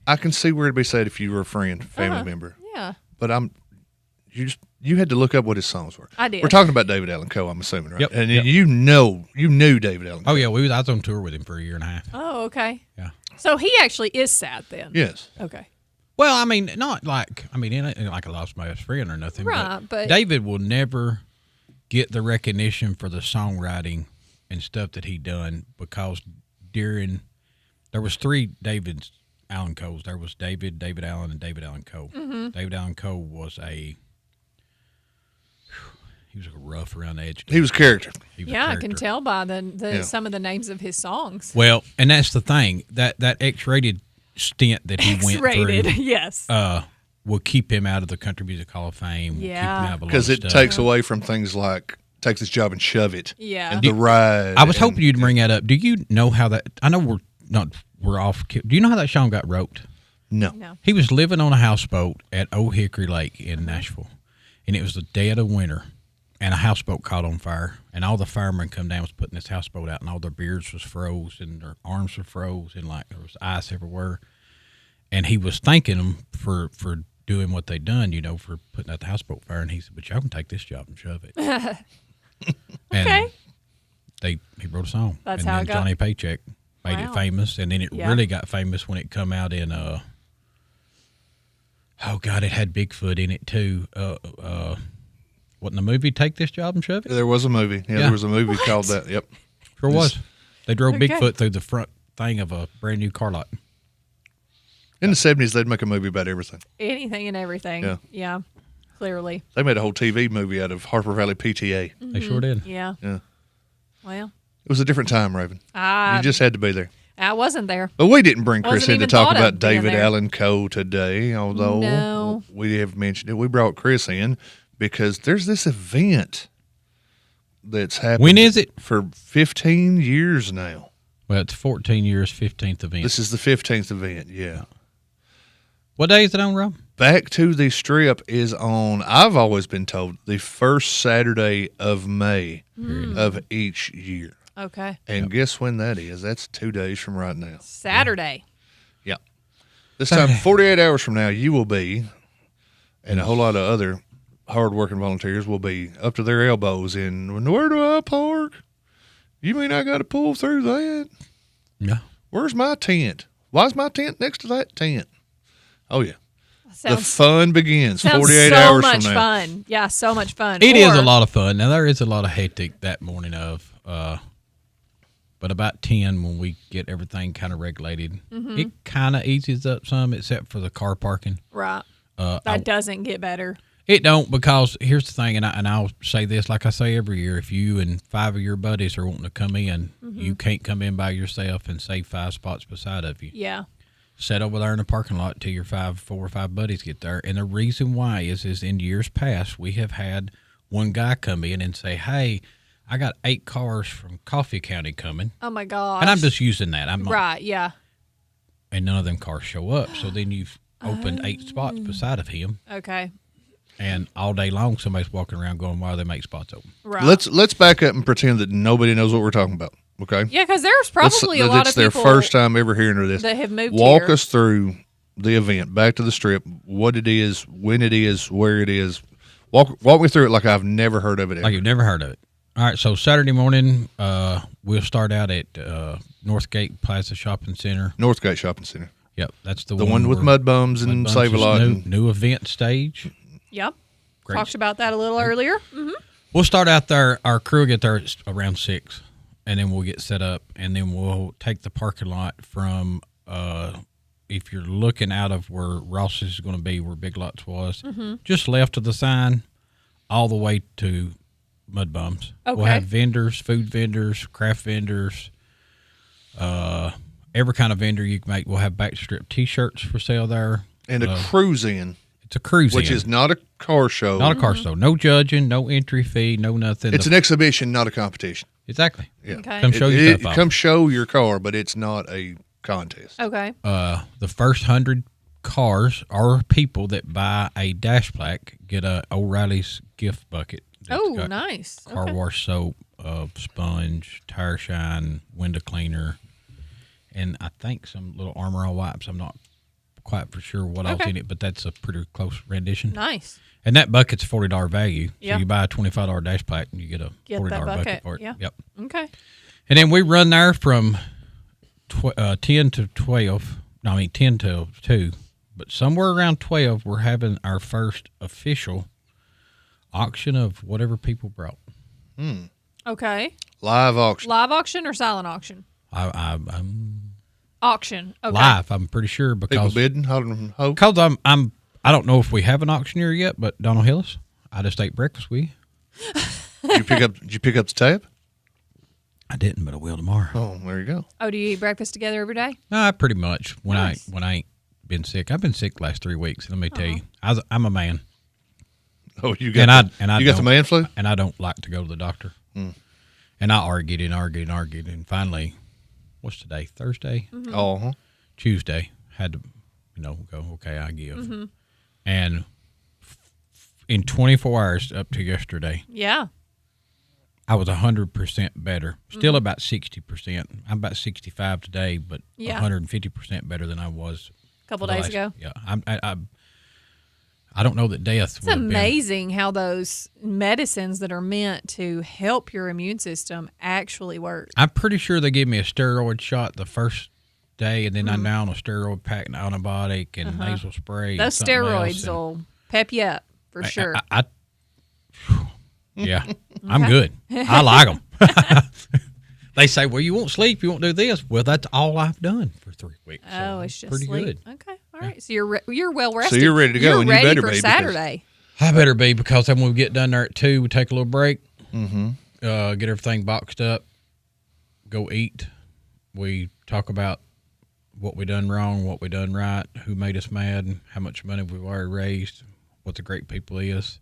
I can see where it'd be sad if you were a friend, family member. Yeah. But you had to look up what his songs were. I did. We're talking about David Allan Coe, I'm assuming, right? Yep. And Yep. you knew David Allan Coe. Oh, yeah. I was on tour with him for a year and a half. Oh, okay. Yeah. So he actually is sad then. Yes. Okay. Well, I mean, not like, it ain't like I lost my best friend or nothing. Right, but- David will never get the recognition for the songwriting and stuff that he done because there was 3 David Allan Coes. There was David Allen, and David Allan Coe. Mm-hmm. David Allan Coe was he was a rough around the edge. He was a character. He was a Yeah, I can character. tell by the Yeah. some of the names of his songs. Well, and that's the thing, that X-rated stint that he went X-rated, through, yes. will keep him out of the Country Music Hall of Fame. Will keep him out of a lot Because of it stuff. takes away from things like Take This Job and Shove It. Yeah. And The Ride. I was hoping you'd bring that up. Do you know how that? I know we're off. Do you know how that song got wrote? No. He was living on a houseboat at Old Hickory Lake in Nashville, and it was the dead of winter, and a houseboat caught on fire, and all the firemen come down was putting this houseboat out, and all their beards was froze, and their arms were froze, and like there was ice everywhere, and he was thanking them for doing what they done, for putting out the houseboat fire, and he said, "But y'all can take this job and shove it." Okay. And he wrote a song. That's and how then it got- Johnny Paycheck made Wow. it famous, and then it Yeah. really got famous when it come out in oh God, it had Bigfoot in it too. Wasn't the movie Take This Job and Shove It? There was a movie. Yeah, there was a movie called that. Yep. Sure was. They drove Okay. Bigfoot through the front thing of a brand new car lot. In the 70s, they'd make a movie about everything. Anything and everything. Yeah. Yeah. Clearly. They made a whole TV movie out of Harper Valley PTA. They sure did. Yeah. Yeah. Well, It was a different time, Raven. You just had to be there. I wasn't there. But we didn't bring Chris Wasn't in to even talk thought of about being David there. Allan Coe today, although No. we have mentioned it. We brought Chris in because there's this event that's happened. When is it? For 15 years now. Well, it's 14 years, 15th event. This is the 15th event, yeah. What day is it on, Rob? Back to the Strip is on, I've always been told, the first Saturday of May of each year. Okay. And guess when that is? That's 2 days from right now. Saturday. Yeah. This time, 48 hours from now, you will be, and a whole lot of other hard-working volunteers will be up to their elbows in, where do I park? You mean I got to pull through that? Yeah. Where's my tent? Why is my tent next to that tent? Oh, yeah. The Sounds- fun begins Sounds 48 so hours much from now. fun. Yeah, so much fun. It is Or- a lot of fun. Now, there is a lot of hectic that morning but about 10 when we get everything kind of regulated, Mhm. it kind of eases up some except for the car parking. Right. I- That doesn't get better. It don't, because here's the thing, and I'll say this like I say every year: if you and 5 of your buddies are wanting to come in, you can't come in by yourself and save 5 spots beside of you. Yeah. Sit over there in the parking lot till your 4 or 5 buddies get there. And the reason why is in years past we have had one guy come in and say, "Hey, I got 8 cars from Coffee County coming," Oh my gosh. and I'm just using that. I'm not, Right, yeah. and none of them cars show up. So then you've opened 8 spots beside of him. Okay. And all day long, somebody's walking around going, "Why do they make spots open?" Right. Let's back up and pretend that nobody knows what we're talking about. Okay. Yeah, because there's probably a lot it's of their people first time ever hearing of this. that have moved Walk here. us through the event, back to the Strip, what it is, when it is, where it is. Walk me through it like I've never heard of it ever. Like you've never heard of it. All right, so Saturday morning, we'll start out at Northgate Plaza Shopping Center. Northgate Shopping Center. Yep, that's the one with where Mud Bums and Mud Bums Save a is Lot. New event stage. Yep. Great. Talked about that a little earlier. Mm-hmm. We'll start out there. Our crew will get there around 6, and then we'll get set up, and then we'll take the parking lot from, if you're looking out of where Ross's is going to be, where Big Lots was, just left of the sign, all the way to Mud Bums. We'll Okay. have vendors, food vendors, craft vendors, every kind of vendor you can make. We'll have Backstrip T-shirts for sale there. And a cruise in. It's a cruise which in. is not a car show. Not a car show. No judging, no entry fee, no nothing. It's an exhibition, not a competition. Exactly. Yeah. Okay. Come show your stuff off. Come show your car, but it's not a contest. Okay. The first 100 cars or people that buy a dash plaque get a O'Reilly's gift bucket. That's Oh, got nice. Car Okay. wash soap, sponge, tire shine, window cleaner, and I think some little Armor All wipes. I'm not quite for sure what else Okay. in it, but that's a pretty close rendition. Nice. And that bucket's a $40 value. Yeah. So you buy a $25 dash plaque and you get a Get $40 that bucket bucket. for it. Yeah. Yep. Okay. And then we run there from 10 to 12. No, I mean 10 to 2. But somewhere around 12, we're having our first official auction of whatever people brought. Okay. Live auction. Live auction or silent auction? I'm Auction. Okay. live. I'm pretty sure People because bidding, holding hope. because I don't know if we have an auctioneer yet, but Donald Hillis, I just ate breakfast with you. Did you pick up the tab? I didn't, but I will tomorrow. Oh, there you go. Oh, do you eat breakfast together every day? Pretty much. When Nice. I ain't been sick, I've been sick the last 3 weeks. Let me tell you, I'm a man. Oh, you got I you got the don't- man flu? and I don't like to go to the doctor. And I argued, and finally, what's today? Thursday. Mm-hmm. Oh, Tuesday had to, go. Okay, I give. Mm-hmm. And in 24 hours up to yesterday, Yeah. I was 100% better. Still Mm-hmm. about 60%. I'm about 65 today, but Yeah. 150% better than I was A couple for the days ago. Yeah, I don't know that death. It's would have been- amazing how those medicines that are meant to help your immune system actually work. I'm pretty sure they gave me a steroid shot the first day, and then Mm-hmm. I'm now on a steroid pack, and antibiotic, and nasal spray. and Those something else, steroids and will pep you up for sure. Yeah, I'm good. I like them. They say, well, you won't sleep, you won't do this. Well, that's all I've done for 3 weeks. so Oh, it's just pretty sleep. good. Okay, all right. So you're well rested. you're ready to go, You're and you ready better for be, because- Saturday. I better be, because then when we get done there at 2, we take a little break, Mm-hmm. get everything boxed up, go eat. We talk about what we done wrong, what we done right, who made us mad, and how much money we've already raised, what the great people is.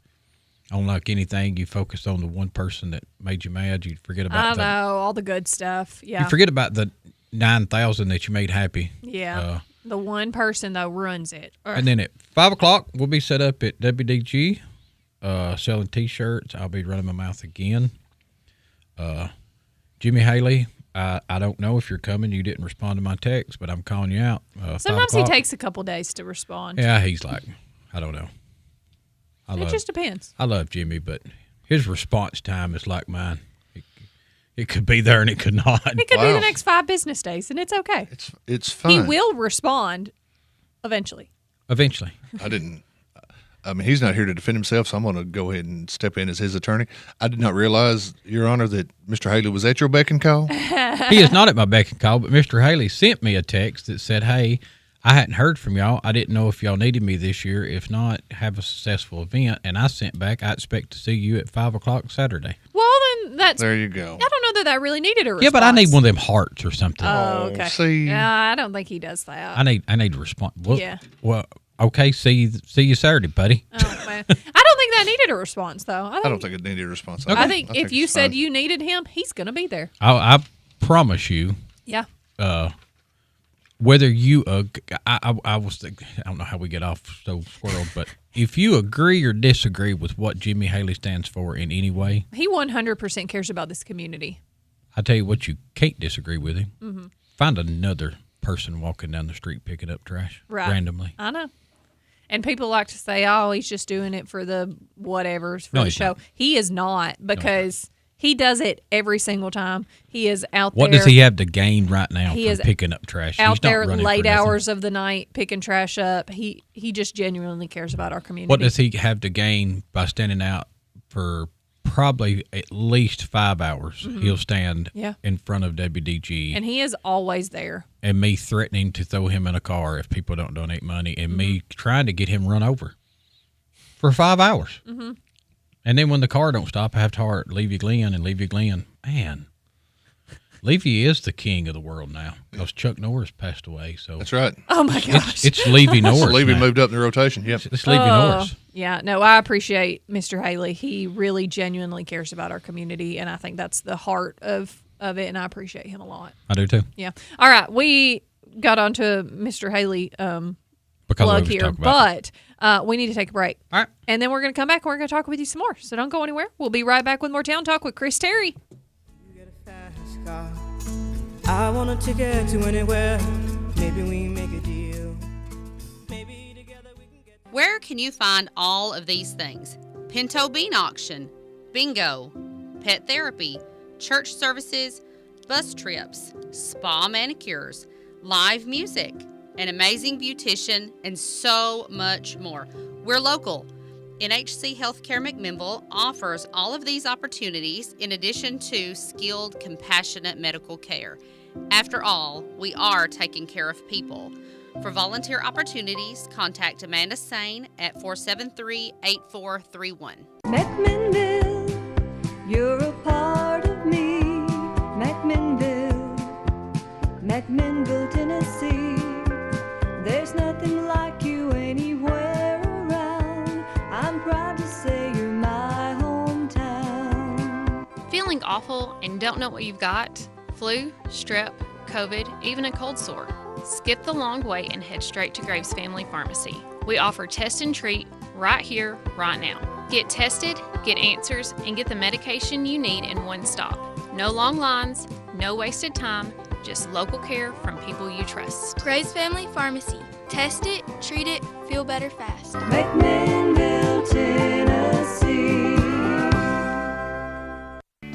Unlike anything, you focus on the one person that made you mad. You forget I about know all the good stuff. Yeah. you forget about the 9,000 that you made happy. Yeah. The one person though ruins it. And then at 5 o'clock, we'll be set up at WDG, selling T-shirts. I'll be running my mouth again. Jimmy Haley, I don't know if you're coming. You didn't respond to my text, but I'm calling you out. 5 Sometimes he o'clock. takes a couple days to respond. Yeah, he's like, I don't know. It just depends. I love Jimmy, but his response time is like mine. It could be there and it could not. It could be the next 5 business days, and it's okay. It's fine. He will respond eventually. Eventually. I mean, he's not here to defend himself, so I'm going to go ahead and step in as his attorney. I did not realize, Your Honor, that Mr. Haley was at your beck and call. He is not at my beck and call, but Mr. Haley sent me a text that said, hey, I hadn't heard from y'all. I didn't know if y'all needed me this year. If not, have a successful event. And I sent back, I expect to see you at 5 o'clock Saturday. Well, then that's. There you go. I don't know that really needed a response. Yeah, but I need one of them hearts or something. Oh, okay. See. Yeah, I don't think he does that. I need a response. Well, Yeah. Well, okay, see you Saturday, buddy. Oh, man. I don't think that needed a response, though. I don't think it needed a response. I think if you it's said fine. you needed him, he's going to be there. I promise you. Yeah. Whether you, I was thinking, I don't know how we get off so squirreled, but if you agree or disagree with what Jimmy Haley stands for in any way, He 100% cares about this community. I tell you what, you can't disagree with him. Mm-hmm. Find another person walking down the street picking up trash Right. randomly. I know. And people like to say, oh, he's just doing it for the whatevers, for No, the he's show. not. He is not, because he does it every single time. He is out What there. does he have to gain right now He from is picking up trash? out He's not there running for late nothing. hours of the night picking trash up. He just genuinely cares about our community. What does he have to gain by standing out for probably at least 5 hours? Mhm. He'll stand Yeah. in front of WDG And he is always there. and me threatening to throw him in a car if people don't donate money, and me Mm-hmm. trying to get him run over for 5 hours. Mm-hmm. And And then when the car don't stop, I have to Levy Glenn and Levy Glenn. Man, Levy is the king of the world now because Chuck Norris passed away. So that's right. Oh my gosh. It's Levy Norris. Levy now. moved up in the rotation. Yep. It's Levy Norris. Yeah, no, I appreciate Mr. Haley. He really genuinely cares about our community, and I think that's the heart of it, and I appreciate him a lot. I do too. Yeah. All right, we got onto Mr. Haley plug here, but we need to take a break. All right. And then we're going to come back and we're going to talk with you some more. So don't go anywhere. We'll be right back with more Town Talk with Chris Terry. I want a ticket to anywhere. Maybe we make a deal. Where can you find all of these things? Pinto Bean Auction, bingo, pet therapy, church services, bus trips, spa manicures, live music, an amazing beautician, and so much more. We're local. NHC Healthcare McMinnville offers all of these opportunities in addition to skilled, compassionate medical care. After all, we are taking care of people. For volunteer opportunities, contact Amanda Sane at 473-8431. McMinnville, you're a part of me. McMinnville, McMinnville, Tennessee. There's nothing like you anywhere around. I'm proud to say you're my hometown. Feeling awful and don't know what you've got? Flu, strep, COVID, even a cold sore? Skip the long wait and head straight to Graves Family Pharmacy. We offer test and treat right here, right now. Get tested, get answers, and get the medication you need in one stop. No long lines, no wasted time, just local care from people you trust. Graves Family Pharmacy. Test it, treat it, feel better fast. McMinnville, Tennessee.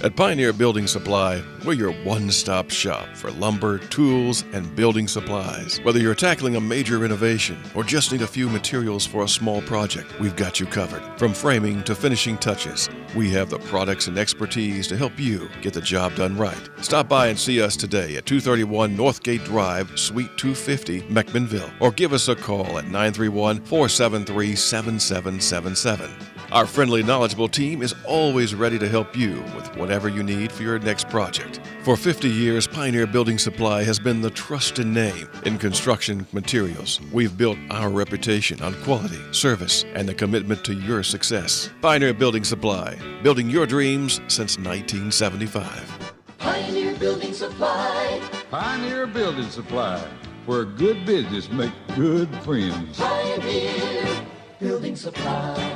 At Pioneer Building Supply, we're your one-stop shop for lumber, tools, and building supplies. Whether you're tackling a major renovation or just need a few materials for a small project, we've got you covered. From framing to finishing touches, we have the products and expertise to help you get the job done right. Stop by and see us today at 231 Northgate Drive, Suite 250, McMinnville, or give us a call at 931-473-7777. Our friendly, knowledgeable team is always ready to help you with whatever you need for your next project. For 50 years, Pioneer Building Supply has been the trusted name in construction materials. We've built our reputation on quality, service, and the commitment to your success. Pioneer Building Supply, building your dreams since 1975. Pioneer Building Supply. Pioneer Building Supply, where good business make good friends. Pioneer Building Supply.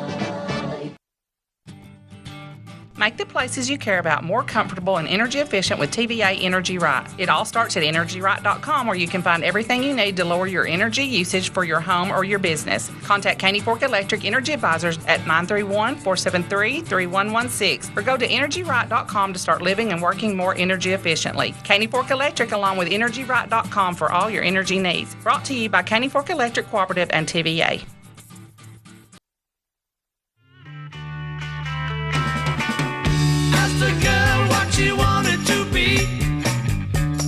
Make the places you care about more comfortable and energy efficient with TVA Energy Right. It all starts at EnergyRight.com, where you can find everything you need to lower your energy usage for your home or your business. Contact Caney Fork Electric Energy Advisors at 931-473-3116 or go to EnergyRight.com to start living and working more energy efficiently. Caney Fork Electric along with EnergyRight.com for all your energy needs. Brought to you by Caney Fork Electric Cooperative and TVA. Asked a girl what she wanted to be.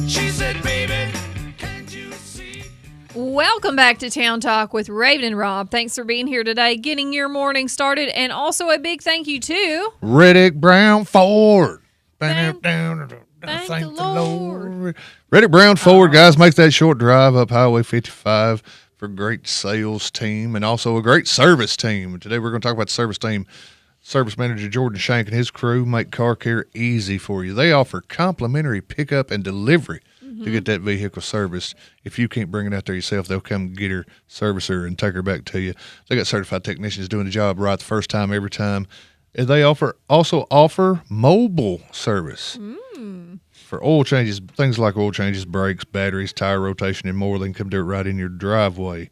She said, baby, can't you see? Welcome back to Town Talk with Raven and Rob. Thanks for being here today, getting your morning started, and also a big thank you to Reddick Brown Ford. Thank the Lord. Reddick Brown Ford, guys, make that short drive up Highway 55 for a great sales team and also a great service team. Today we're going to talk about the service team. Service manager Jordan Shank and his crew make car care easy for you. They offer complimentary pickup and delivery to get that vehicle serviced. If you can't bring it out there yourself, they'll come get her, service her, and take her back to you. They got certified technicians doing the job right the first time, every time. And they also offer mobile service for oil changes, things like oil changes, brakes, batteries, tire rotation, and more. They can come do it right in your driveway.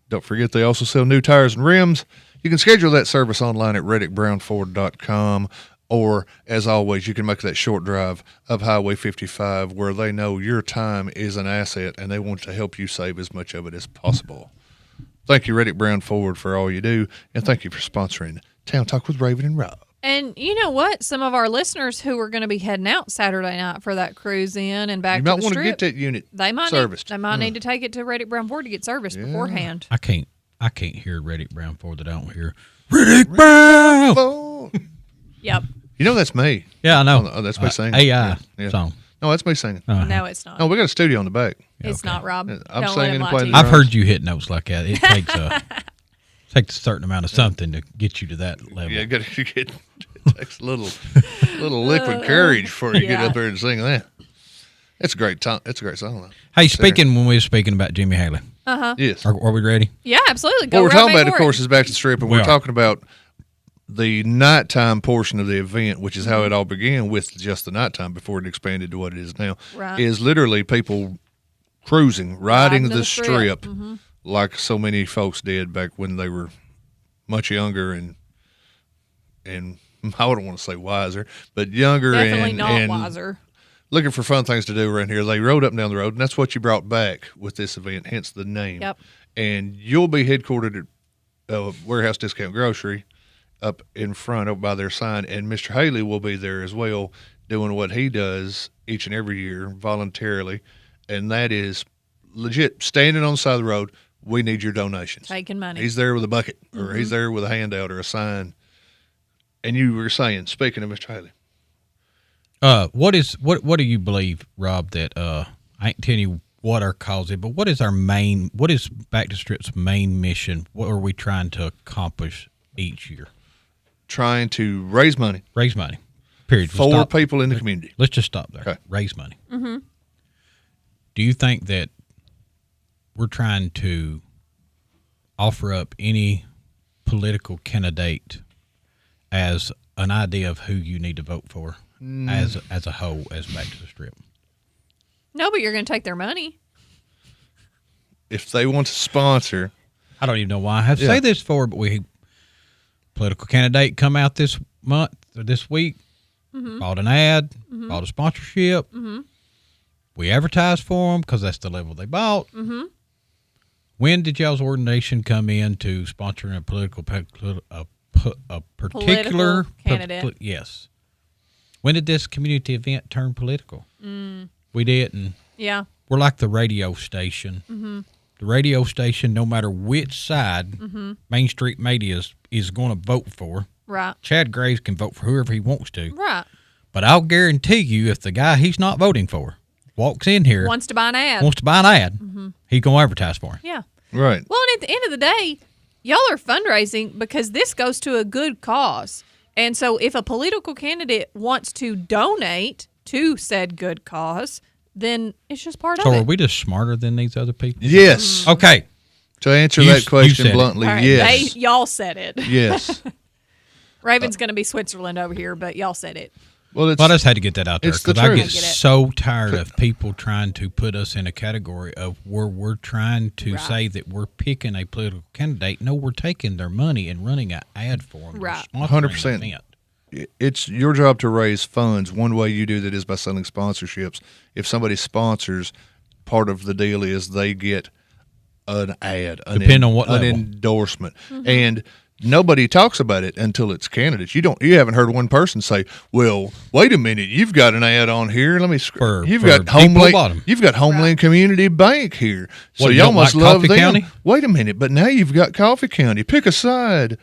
Don't forget, they also sell new tires and rims. You can schedule that service online at reddickbrownford.com, or, as always, you can make that short drive up Highway 55 where they know your time is an asset and they want to help you save as much of it as possible. Thank you, Reddick Brown Ford, for all you do, and thank you for sponsoring Town Talk with Raven and Rob. And you know what? Some of our listeners who are going to be heading out Saturday night for that cruise in and back You to might the want to strip, get that unit they might serviced. need to take it to Reddick Brown Ford to get serviced beforehand. I can't hear Reddick Brown Ford that I don't hear Reddick Brown. Yep. You know that's me. Yeah, I know. Oh, that's me saying AI yeah. song. No, that's me singing. No, it's not. No, we got a studio on the back. It's not, Rob. I'm Don't let singing him and lie playing to the you. I've heard you hit notes like that. It takes a certain amount of something to get you to that level. Yeah, it takes a little liquid courage before you get up there and sing that. It's a great time. It's a great song, though. Hey, when we were speaking about Jimmy Haley. Yes. Are we ready? Yeah, absolutely. Go What we're right talking about, of for course, it. is Back to the Strip, and We we're are. talking about the nighttime portion of the event, which is how it all began with just the nighttime before it expanded to what it is now. Right. Is literally people cruising, riding to the the strip. strip, like so many folks did back when they were much younger and I wouldn't want to say wiser, but younger Definitely and not wiser. looking for fun things to do around here. They rode up and down the road, and that's what you brought back with this event, hence the name. Yep. And you'll be headquartered at Warehouse Discount Grocery up in front, up by their sign, and Mr. Haley will be there as well, doing what he does each and every year voluntarily, and that is legit standing on the side of the road. We need your donations. Taking money. He's there with a bucket, or he's there with a handout or a sign. And you were saying, speaking of Mr. Haley, What do you believe, Rob, that I ain't telling you what our cause is, but what is Back to Strip's main mission? What are we trying to accomplish each year? trying to raise money. Raise money. Period. For people in the community. Let's just stop there. Okay. Raise money. Mm-hmm. Do you think that we're trying to offer up any political candidate as an idea of who you need to vote for as a whole, as Back to the Strip? No, but you're going to take their money. If they want to sponsor. I don't even know why I have to say this for, but political candidate come out this month or this week, bought an ad, bought a sponsorship. We advertised for them because that's the level they bought. When did y'all's ordination come in to sponsoring a particular candidate? Yes. When did this community event turn political? We didn't. Yeah. We're like the radio station. The radio station, no matter which side Main Street Media is going to vote for. Right. Chad Graves can vote for whoever he wants to. Right. But I'll guarantee you, if the guy he's not voting for walks in here, Wants to buy an ad. he's going to advertise for him. Yeah. Right. Well, and at the end of the day, y'all are fundraising because this goes to a good cause. And so if a political candidate wants to donate to said good cause, then it's just part So of are it. we just smarter than these other people? Yes. Okay. To answer You that said question it. bluntly, All right, yes. y'all said it. Yes. Raven's going to be Switzerland over here, but y'all said it. Well, I just had to get that out there it's the because I get truth. so tired of people trying to put us in a category of where we're trying to say that we're picking a political candidate. No, we're taking their money and running an ad for them. Right. 100%. It's your job to raise funds. One way you do that is by selling sponsorships. If somebody sponsors, part of the deal is they get an ad, Depending on what an level. endorsement, and nobody talks about it until it's candidates. You haven't heard one person say, "Well, wait a minute, you've got an ad on here. Let me. You've for got people bottom. You've got Homeland Community Bank here, so What, you y'all don't must like love Coffee them. County? Wait a minute, but now you've got Coffee County. Pick a side.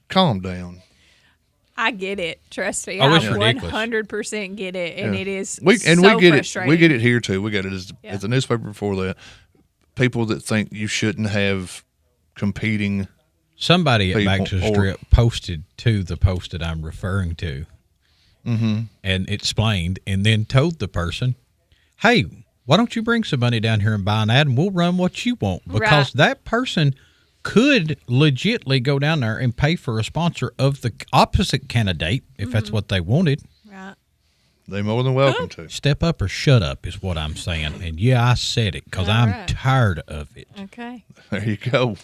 Calm down. I get it. Trust me. Oh, I it's ridiculous. 100% get it. And Yeah. it is we so get frustrating. it. We get it here too. We got it as a newspaper before that. People that think you shouldn't have competing. Somebody at Back to the people, Strip posted to the post that I'm referring to and explained and then told the person, hey, why don't you bring some money down here and buy an ad and we'll run what you want? Because that person could legitimately go down there and pay for a sponsor of the opposite candidate if that's what they wanted. Right. They're more than welcome to. Step up or shut up is what I'm saying. And yeah, I said it because I'm right. tired of it. Okay. There you go.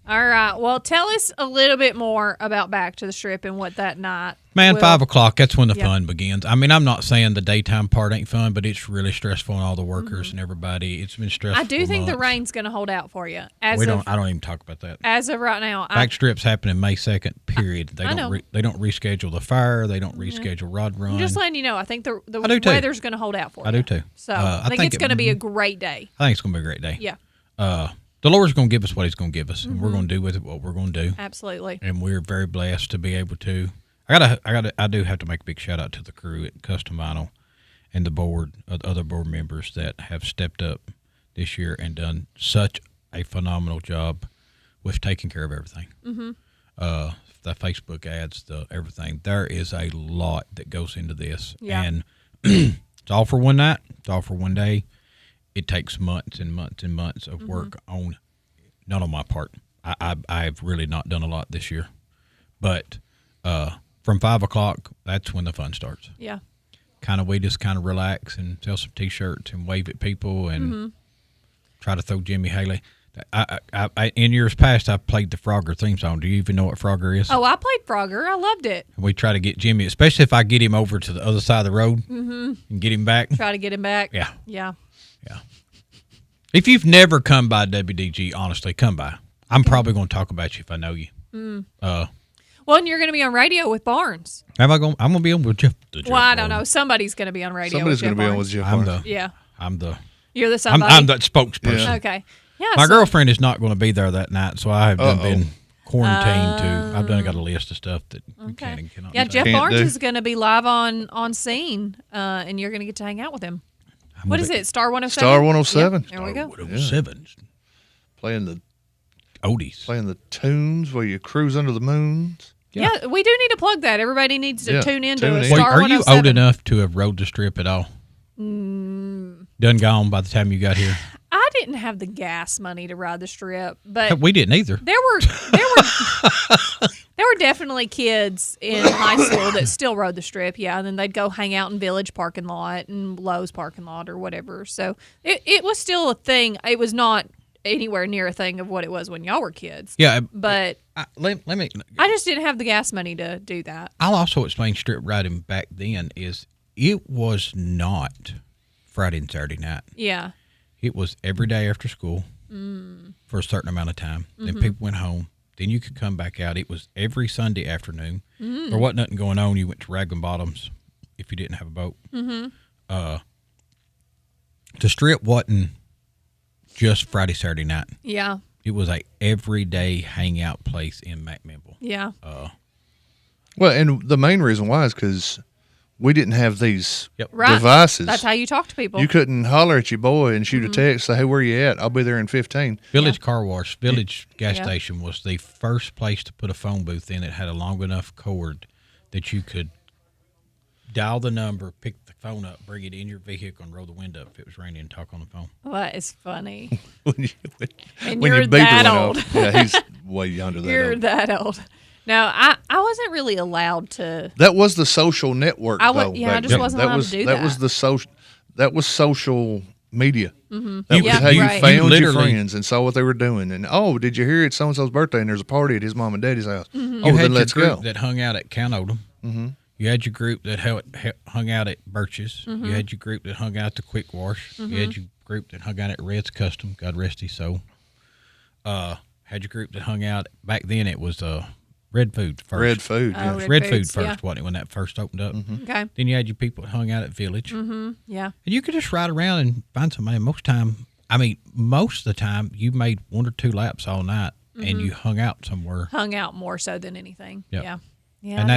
All right. Well, tell us a little bit more about Back to the Strip and what that night. Man, will- 5 o'clock, that's when the Yeah. fun begins. I mean, I'm not saying the daytime part ain't fun, but it's really stressful on all the workers and everybody. It's been stressful. I do think the months. rain's going to hold out for you. I don't even talk about that. As of right now, Back Strip's happening May 2nd, period. They I don't know. they don't reschedule the fire. They don't reschedule Rod Run. I'm just letting you know. I think the I do too. weather's going to hold out for you. I do too. So I I think think it's going to be a great day. I think it's going to be a great day. Yeah. The Lord's going to give us what He's going to give us, and we're going to do with it what we're going to do. Absolutely. And we're very blessed to be able to. I do have to make a big shout out to the crew at Custom Vinyl and the board, other board members that have stepped up this year and done such a phenomenal job with taking care of everything. Mm-hmm. The Facebook ads, the everything. There is a lot that goes into this. Yeah. And it's all for one night. It's all for one day. It takes months and months and months of work on, not on my part. I've really not done a lot this year. But from 5 o'clock, that's when the fun starts. Yeah. We just kind of relax and sell some T-shirts and wave at people and try to throw Jimmy Haley. I in years past, I played the Frogger theme song. Do you even know what Frogger is? Oh, I played Frogger. I loved it. We try to get Jimmy, especially if I get him over to the other side of the road and get him back. Try to get him back. Yeah. Yeah. If you've never come by WDG, honestly, come by. I'm probably going to talk about you if I know you. Well, and you're going to be on radio with Barnes. I'm going to be on with Jeff. Well, I don't know. Somebody's going to be on radio. Somebody's going to be on with Jeff. I'm the. You're the somebody. I'm that spokesperson. Yeah. Okay. Yeah. My girlfriend is not going to be there that night, so I have been quarantined too. I've got a list of stuff that you can and cannot. Yeah, do. Jeff Barnes is going to be live on scene, and you're going to get to hang out with him. What is it? Star 107. Star 107. Yep, there we go. 107. Playing the oldies. Playing the tunes where you cruise under the moons. Yeah, we do need to plug that. Everybody needs to tune into Wait, Star are you 107. old enough to have rode the strip at all? Done gone by the time you got here? I didn't have the gas money to ride the strip, but We didn't either. there were definitely kids in high school that still rode the strip. Yeah, and then they'd go hang out in Village parking lot and Lowe's parking lot or whatever. So it was still a thing. It was not anywhere near a thing of what it was when y'all were kids. Yeah, but let me. I just didn't have the gas money to do that. I'll also explain strip riding back then is it was not Friday and Saturday night. Yeah. It was every day after school for a certain amount of time. Then people went home. Then you could come back out. It was every Sunday afternoon. There wasn't nothing going on. You went to Raglan Bottoms if you didn't have a boat. The strip wasn't just Friday, Saturday night. Yeah. It was a everyday hangout place in McMinnville. Yeah. Well, and the main reason why is because we didn't have these Right. devices. That's how you talk to people. You couldn't holler at your boy and shoot a text, say, hey, where you at? I'll be there in 15. Village Car Wash, Village Gas Yeah. Station was the first place to put a phone booth in. It had a long enough cord that you could dial the number, pick the phone up, bring it in your vehicle, and roll the window up if it was raining and talk on the phone. Well, that is funny. when And your you're beeper that went old. off. Yeah, he's way yonder that You're old. that old. No, I wasn't really allowed to. That was the social network, I though. yeah, I back just then. wasn't allowed to do That that. was the social. That was social media. Mhm. That was Yeah, how you right. found You your literally- friends and saw what they were doing. And did you hear it's so and so's birthday and there's a party at his mom and daddy's house? Mm-hmm. Oh, You had then your let's group go. that hung out at Count Oldham. Mm-hmm. You had your group that hung out at Birch's. You had your group that hung out at the Quick Wash. You had your group that hung out at Red's Custom. God rest his soul. Had your group that hung out back then. It was Red Food first. Red Food, Oh, yeah. Red Red Food Foods, first, yeah. wasn't it, when that first opened up? Okay. Then you had your people that hung out at Village. Yeah. And you could just ride around and find somebody. Most of the time, you made 1 or 2 laps all night and you hung out somewhere. Hung out more so than anything. Yep. Yeah. Yeah. And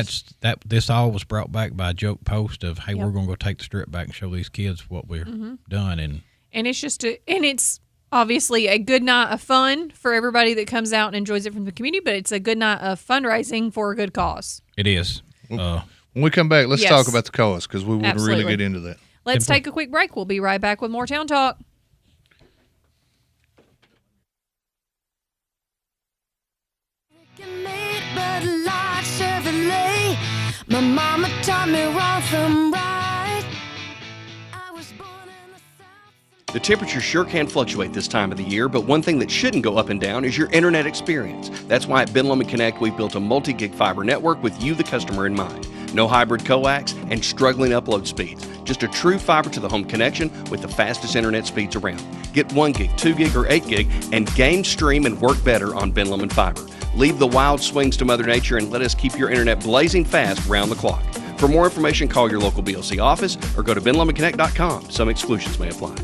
this all was brought back by a joke post of, hey, Yep. we're going to go take the strip back and show these kids what we're done. And And it's just it's obviously a good night of fun for everybody that comes out and enjoys it from the community, but it's a good night of fundraising for a good cause. it is. When we come back, let's Yes. talk about the cause because we would really Absolutely. get into that. Let's take a quick break. We'll be right back with more Town Talk. But like Chevrolet, my mama taught me wrong from right. I was born in the The temperature sure can fluctuate this time of the year, but one thing that shouldn't go up and down is your internet experience. That's why at Ben Lomond Connect, we've built a multi-gig fiber network with you, the customer, in mind. No hybrid coax and struggling upload speeds. Just a true fiber to the home connection with the fastest internet speeds around. Get 1 gig, 2 gig, or 8 gig and game, stream, and work better on Ben Lomond Fiber. Leave the wild swings to Mother Nature and let us keep your internet blazing fast round the clock. For more information, call your local BLC office or go to benlomondconnect.com. Some exclusions may apply.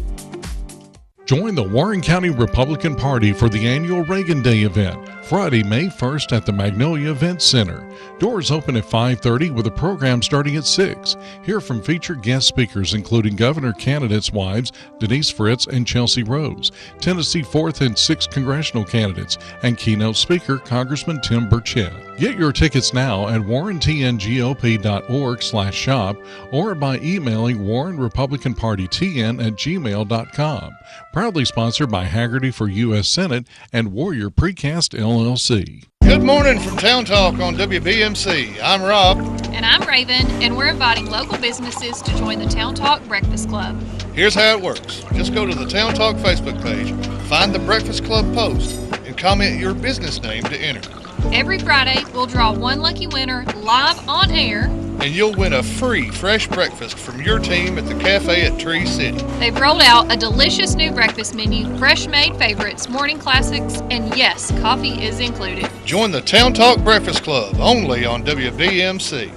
Join the Warren County Republican Party for the annual Reagan Day event. Friday, May 1st at the Magnolia Event Center. Doors open at 5:30 with a program starting at 6. Hear from featured guest speakers including governor candidates' wives Denise Fritz and Chelsea Rose, Tennessee 4th and 6th congressional candidates, and keynote speaker Congressman Tim Burchett. Get your tickets now at warrentngop.org/shop or by emailing warrenrepublicanpartytn@gmail.com. Proudly sponsored by Haggerty for U.S. Senate and Warrior Precast LLC. Good morning from Town Talk on WBMC. I'm Rob. And I'm Raven, and we're inviting local businesses to join the Town Talk Breakfast Club. Here's how it works. Just go to the Town Talk Facebook page, find the Breakfast Club post, and comment your business name to enter. Every Friday, we'll draw one lucky winner live on air. And you'll win a free fresh breakfast from your team at the cafe at Tree City. They've rolled out a delicious new breakfast menu, fresh-made favorites, morning classics, and yes, coffee is included. Join the Town Talk Breakfast Club, only on WBMC.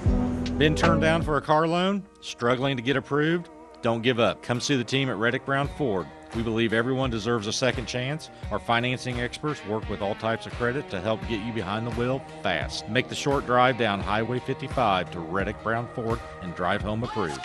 Been turned down for a car loan? Struggling to get approved? Don't give up. Come see the team at Reddick Brown Ford. We believe everyone deserves a second chance. Our financing experts work with all types of credit to help get you behind the wheel fast. Make the short drive down Highway 55 to Reddick Brown Ford and drive home approved.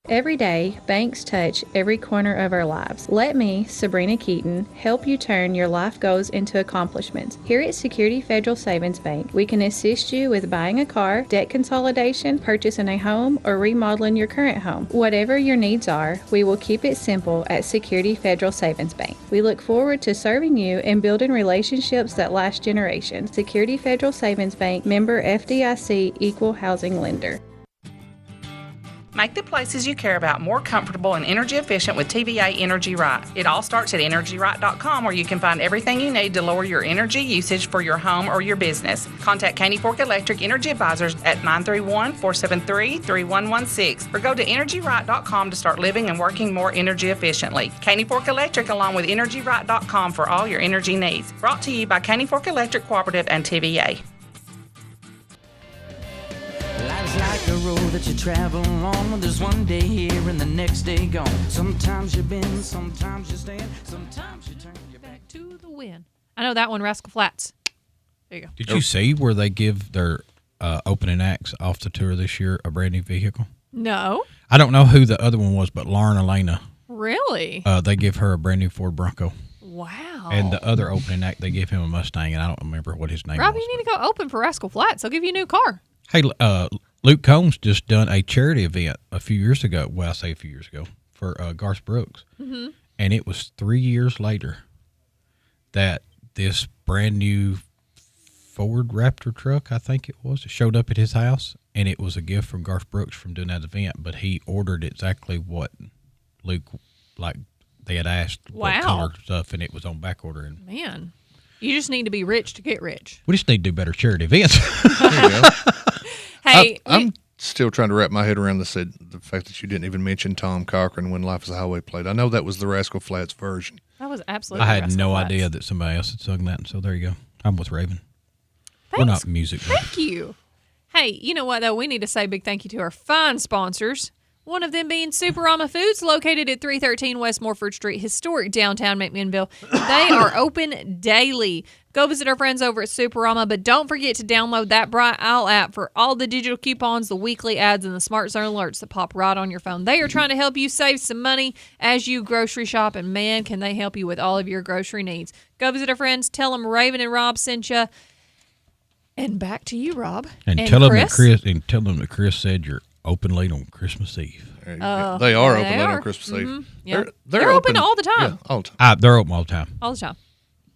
Every day, banks touch every corner of our lives. Let me, Sabrina Keaton, help you turn your life goals into accomplishments. Here at Security Federal Savings Bank, we can assist you with buying a car, debt consolidation, purchasing a home, or remodeling your current home. Whatever your needs are, we will keep it simple at Security Federal Savings Bank. We look forward to serving you and building relationships that last generations. Security Federal Savings Bank, member FDIC, equal housing lender. Make the places you care about more comfortable and energy efficient with TVA Energy Right. It all starts at EnergyRight.com, where you can find everything you need to lower your energy usage for your home or your business. Contact Caney Fork Electric Energy Advisors at 931-473-3116 or go to EnergyRight.com to start living and working more energy efficiently. Caney Fork Electric along with EnergyRight.com for all your energy needs. Brought to you by Caney Fork Electric Cooperative and TVA. Life's like a road that you travel on. There's one day here and the next day gone. Sometimes you bend, sometimes you stand, sometimes you turn your back to the wind. I know that one, Rascal Flatts. There you go. Did you see where they give their opening acts off the tour this year a brand new vehicle? No. I don't know who the other one was, but Lauren Elena. Really? They give her a brand new Ford Bronco. Wow. And the other opening act, they gave him a Mustang, and I don't remember what his name Rob, was. you need to go open for Rascal Flatts. They'll give you a new car. Hey, Luke Combs just done a charity event a few years ago. Well, I say a few years ago for Garth Brooks. Mm-hmm. And it was 3 years later that this brand new Ford Raptor truck, I think it was, showed up at his house. And it was a gift from Garth Brooks from doing that event. But he ordered exactly what Luke, like they had asked, what color stuff, and it was on back order. And man, you just need to be rich to get rich. we just need to do better charity events. There you go. Hey, I'm still trying to wrap my head around the fact that you didn't even mention Tom Cochran when Life is a Highway played. I know that was the Rascal Flatts version. That was absolutely. I had Rascal no Flatts. idea that somebody else had sung that, so there you go. I'm with Raven. We're not music. Thank you. Hey, you know what, though? We need to say a big thank you to our fine sponsors. One of them being Superama Foods, located at 313 West Morford Street, historic downtown McMinnville. They are open daily. Go visit our friends over at Superama, but don't forget to download that Bright Owl app for all the digital coupons, the weekly ads, and the Smart Zone alerts that pop right on your phone. They are trying to help you save some money as you grocery shop, and man, can they help you with all of your grocery needs. Go visit our friends. Tell them Raven and Rob sent you. And back to you, Rob. And tell them that Chris said you're open late on Christmas Eve. They are open late on Christmas Eve. Mm-hmm. Yeah. They're open all the time. Yeah, all the time. They're open all the time. All the time.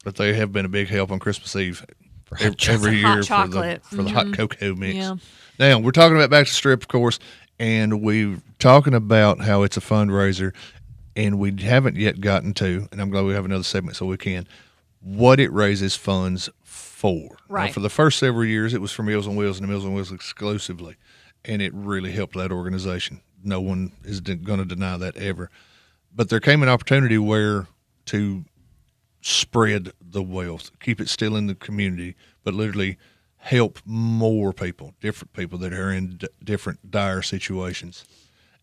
But they have been a big help on Christmas Eve Hot every year chocolate. for the hot cocoa mix. Yeah. Now, we're talking about Back to Strip, of course, and we're talking about how it's a fundraiser, and we haven't yet gotten to, and I'm glad we have another segment so we can, what it raises funds for. Right. Now, for the first several years, it was for Meals on Wheels and Meals on Wheels exclusively, and it really helped that organization. No one is going to deny that ever. But there came an opportunity where to spread the wealth, keep it still in the community, but literally help more people, different people that are in different dire situations.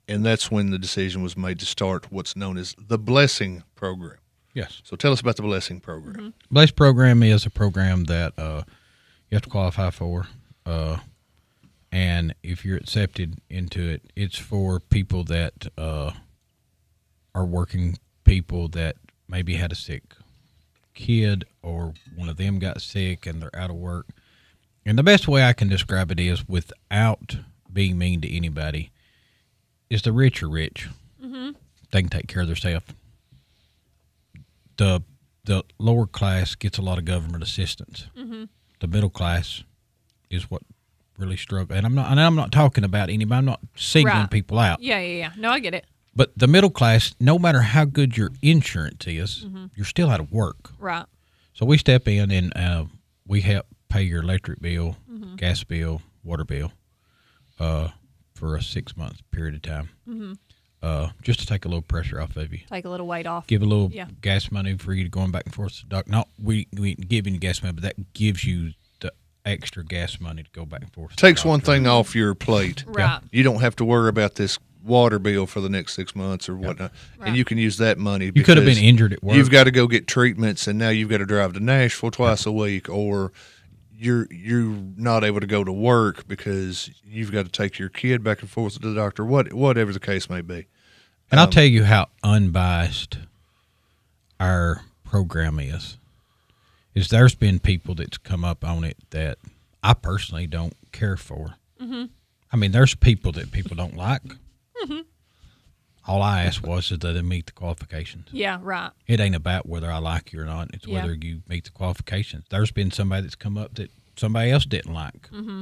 And that's when the decision was made to start what's known as the Blessing Program. Yes. So tell us about the Blessing Program. Mm-hmm. Bless program is a program that you have to qualify for, and if you're accepted into it, it's for people that are working people that maybe had a sick kid or one of them got sick and they're out of work. And the best way I can describe it is, without being mean to anybody, is the rich are rich. Mm-hmm. They can take care of themselves. The lower class gets a lot of government assistance. Mm-hmm. The middle class is what really struggle. And I'm not talking about anybody. I'm not singling Right. people out. Yeah. No, I get it. But the middle class, no matter how good your insurance is, Mhm. you're still out of work. Right. So we step in and we help pay your electric bill, Mhm. gas bill, water bill, for a 6-month period of time. Mhm. Just to take a little pressure off of you. Take a little weight off. Give a little Yeah. gas money for you going back and forth to the doctor. Not we ain't giving you gas money, but that gives you the extra gas money to go back and forth. to the Takes one doctor. thing off your plate. Right. You don't have to worry about this water bill for the next 6 months or whatnot. Right. And you can use that money. You could have been because injured at work. You've got to go get treatments, and now you've got to drive to Nashville twice a week, or you're not able to go to work because you've got to take your kid back and forth to the doctor, whatever the case may be. And I'll tell you how unbiased our program is there's been people that's come up on it that I personally don't care for. Mm-hmm. I mean, there's people that people don't like. Mm-hmm. All I asked was that they meet the qualifications. Yeah, right. It ain't about whether I like you or not. It's Yeah. whether you meet the qualifications. There's been somebody that's come up that somebody else didn't like. Mm-hmm.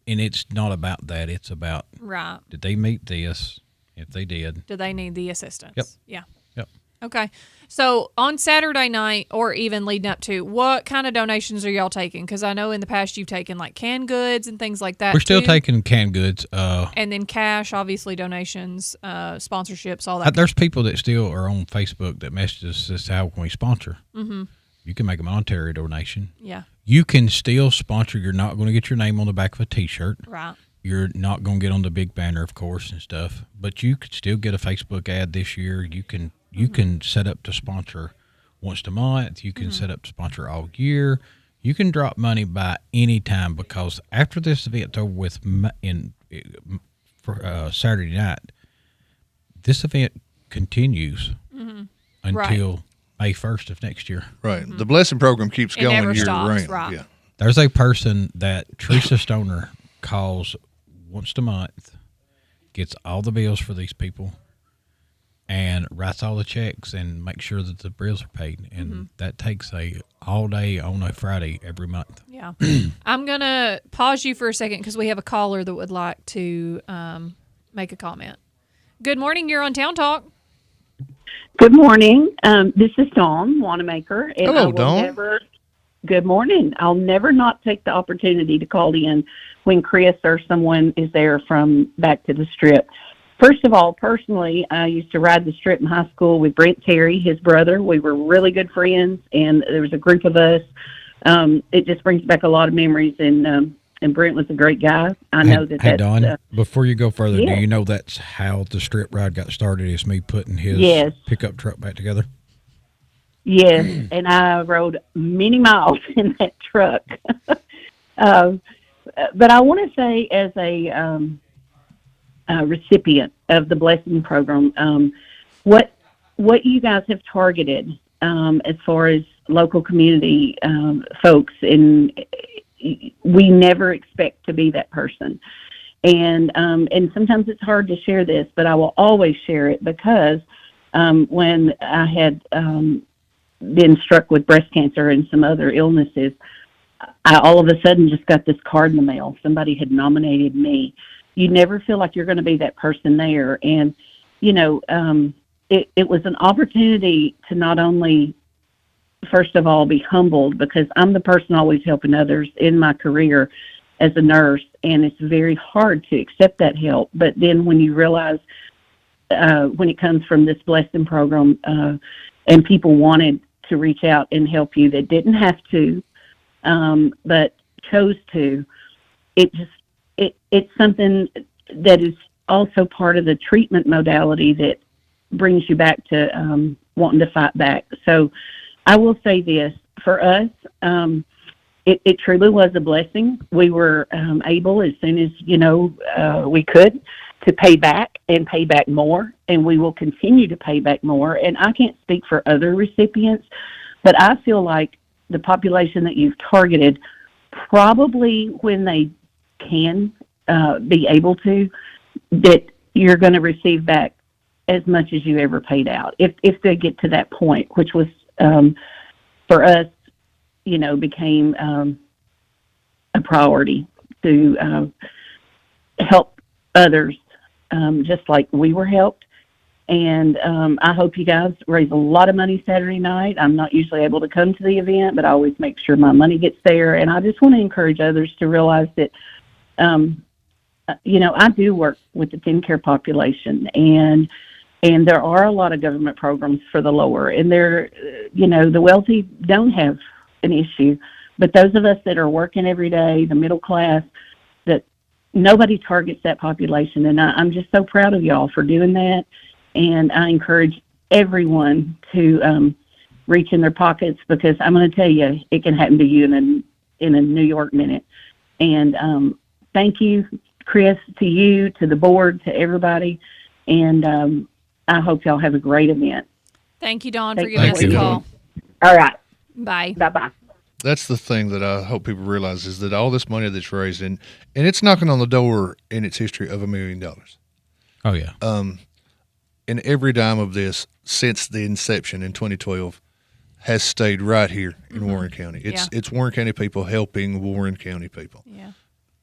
And it's not about that. It's about, Right. did they meet this? If they did. Do they need the assistance? Yep. Yeah. Yep. Okay. So on Saturday night or even leading up to, what kind of donations are y'all taking? Because I know in the past you've taken like canned goods and things like that. We're still too. taking canned goods. And then cash, obviously donations, sponsorships, all that. There's people that still are on Facebook that message us as how can we sponsor. Mm-hmm. You can make a monetary donation. Yeah. You can still sponsor. You're not going to get your name on the back of a T-shirt. Right. You're not going to get on the big banner, of course, and stuff. But you could still get a Facebook ad this year. You can set up to sponsor once a month. You can set up to sponsor all year. You can drop money by any time, because after this event's over with for Saturday night, this event continues until May 1st of next year. Right. The Blessing Program keeps It going never year stops, round. right. Yeah. There's a person that Teresa Stoner calls once a month, gets all the bills for these people, and writes all the checks and makes sure that the bills are paid. And that takes all day on a Friday every month. Yeah. I'm going to pause you for a second because we have a caller that would like to make a comment. Good morning. You're on Town Talk. Good morning. This is Dawn Wanamaker. And Hello, I will Dawn. Good morning. I'll never not take the opportunity to call in when Chris or someone is there from Back to the Strip. First of all, personally, I used to ride the Strip in high school with Brent Terry, his brother. We were really good friends, and there was a group of us. It just brings back a lot of memories, and Brent was a great guy. I know that Hey, that's... Don, before you go further, yeah. do you know that's how the Strip ride got started? Is me putting his Yes. pickup truck back together? Yes, and I rode many miles in that truck. But I want to say, as a recipient of the Blessing Program, what you guys have targeted as far as local community folks, and we never expect to be that person. And sometimes it's hard to share this, but I will always share it, because when I had been struck with breast cancer and some other illnesses, I all of a sudden just got this card in the mail. Somebody had nominated me. You never feel like you're going to be that person there. And, you know, it was an opportunity to not only, first of all, be humbled, because I'm the person always helping others in my career as a nurse, and it's very hard to accept that help. But then when you realize when it comes from this Blessing Program, and people wanted to reach out and help you that didn't have to, but chose to, it's something that is also part of the treatment modality that brings you back to wanting to fight back. So I will say this, for us, it truly was a blessing. We were able, as soon as, we could, to pay back and pay back more, and we will continue to pay back more. And I can't speak for other recipients, but I feel like the population that you've targeted, probably when they can be able to, that you're going to receive back as much as you ever paid out, if they get to that point, which was, for us, became a priority to help others, just like we were helped. And I hope you guys raise a lot of money Saturday night. I'm not usually able to come to the event, but I always make sure my money gets there. And I just want to encourage others to realize that, I do work with the TennCare population, and there are a lot of government programs for the lower, and the wealthy don't have an issue. But those of us that are working every day, the middle class, that nobody targets that population. And I'm just so proud of y'all for doing that. And I encourage everyone to reach in their pockets, because I'm going to tell you, it can happen to you in a New York minute. And thank you, Chris, to you, to the board, to everybody. And I hope y'all have a great event. Thank you, Dawn, for giving us a call. All right. Bye. Bye-bye. That's the thing that I hope people realize, is that all this money that's raised, and it's knocking on the door in its history of $1 million. Oh, yeah. And every dime of this since the inception in 2012 has stayed right here in Warren County. It's Warren County people helping Warren County people. Yeah.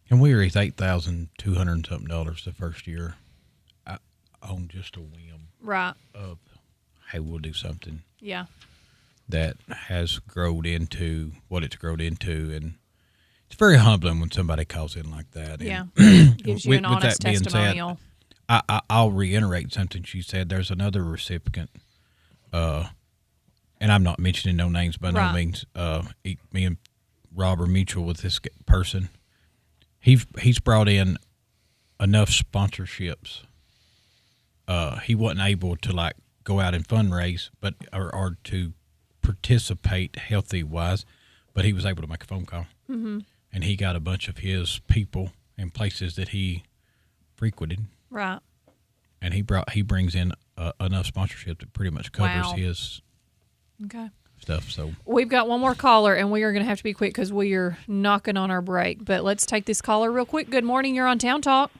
And we raised $8,200 and something the first year on just a whim. Right. Of, hey, we'll do something. Yeah. That has grown into what it's grown into, and it's very humbling when somebody calls in like that. Yeah. And gives you an honest testimonial. I'll reiterate something she said. There's another recipient, and I'm not mentioning no names by no means. Me and Rob are mutual with this person. He's brought in enough sponsorships. He wasn't able to go out and fundraise, but or to participate healthy wise, but he was able to make a phone call, and he got a bunch of his people in places that he frequented. Right. And he brings in enough sponsorship that pretty much covers his stuff. So we've got one more caller, and we are going to have to be quick because we are knocking on our break. But let's take this caller real quick. Good morning. You're on Town Talk.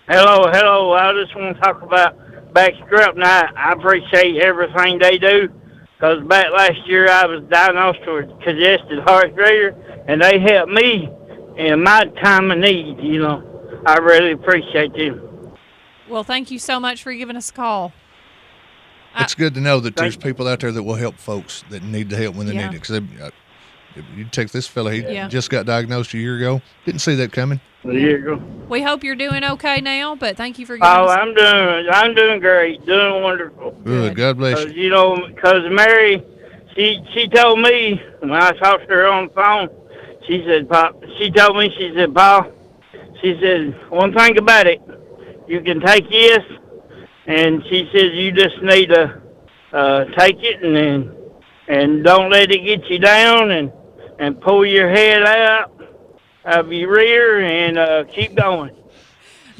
Hello. I just want to talk about Baxter Up. Now, I appreciate everything they do, because back last year I was diagnosed with congested heart failure, and they helped me in my time of need. I really appreciate them. Well, thank you so much for giving us a call. It's good to know that there's people out there that will help folks that need the help when they need it. Because you take this fella, he just got diagnosed a year ago. Didn't see that coming. A year ago. We hope you're doing okay now, but thank you for giving us. I'm doing great, doing wonderful. Good, God bless you. Because Mary, she told me when I talked to her on the phone, she said, Paul, she said, one thing about it, you can take this, and she says you just need to take it and don't let it get you down, and pull your head out of your rear and keep going.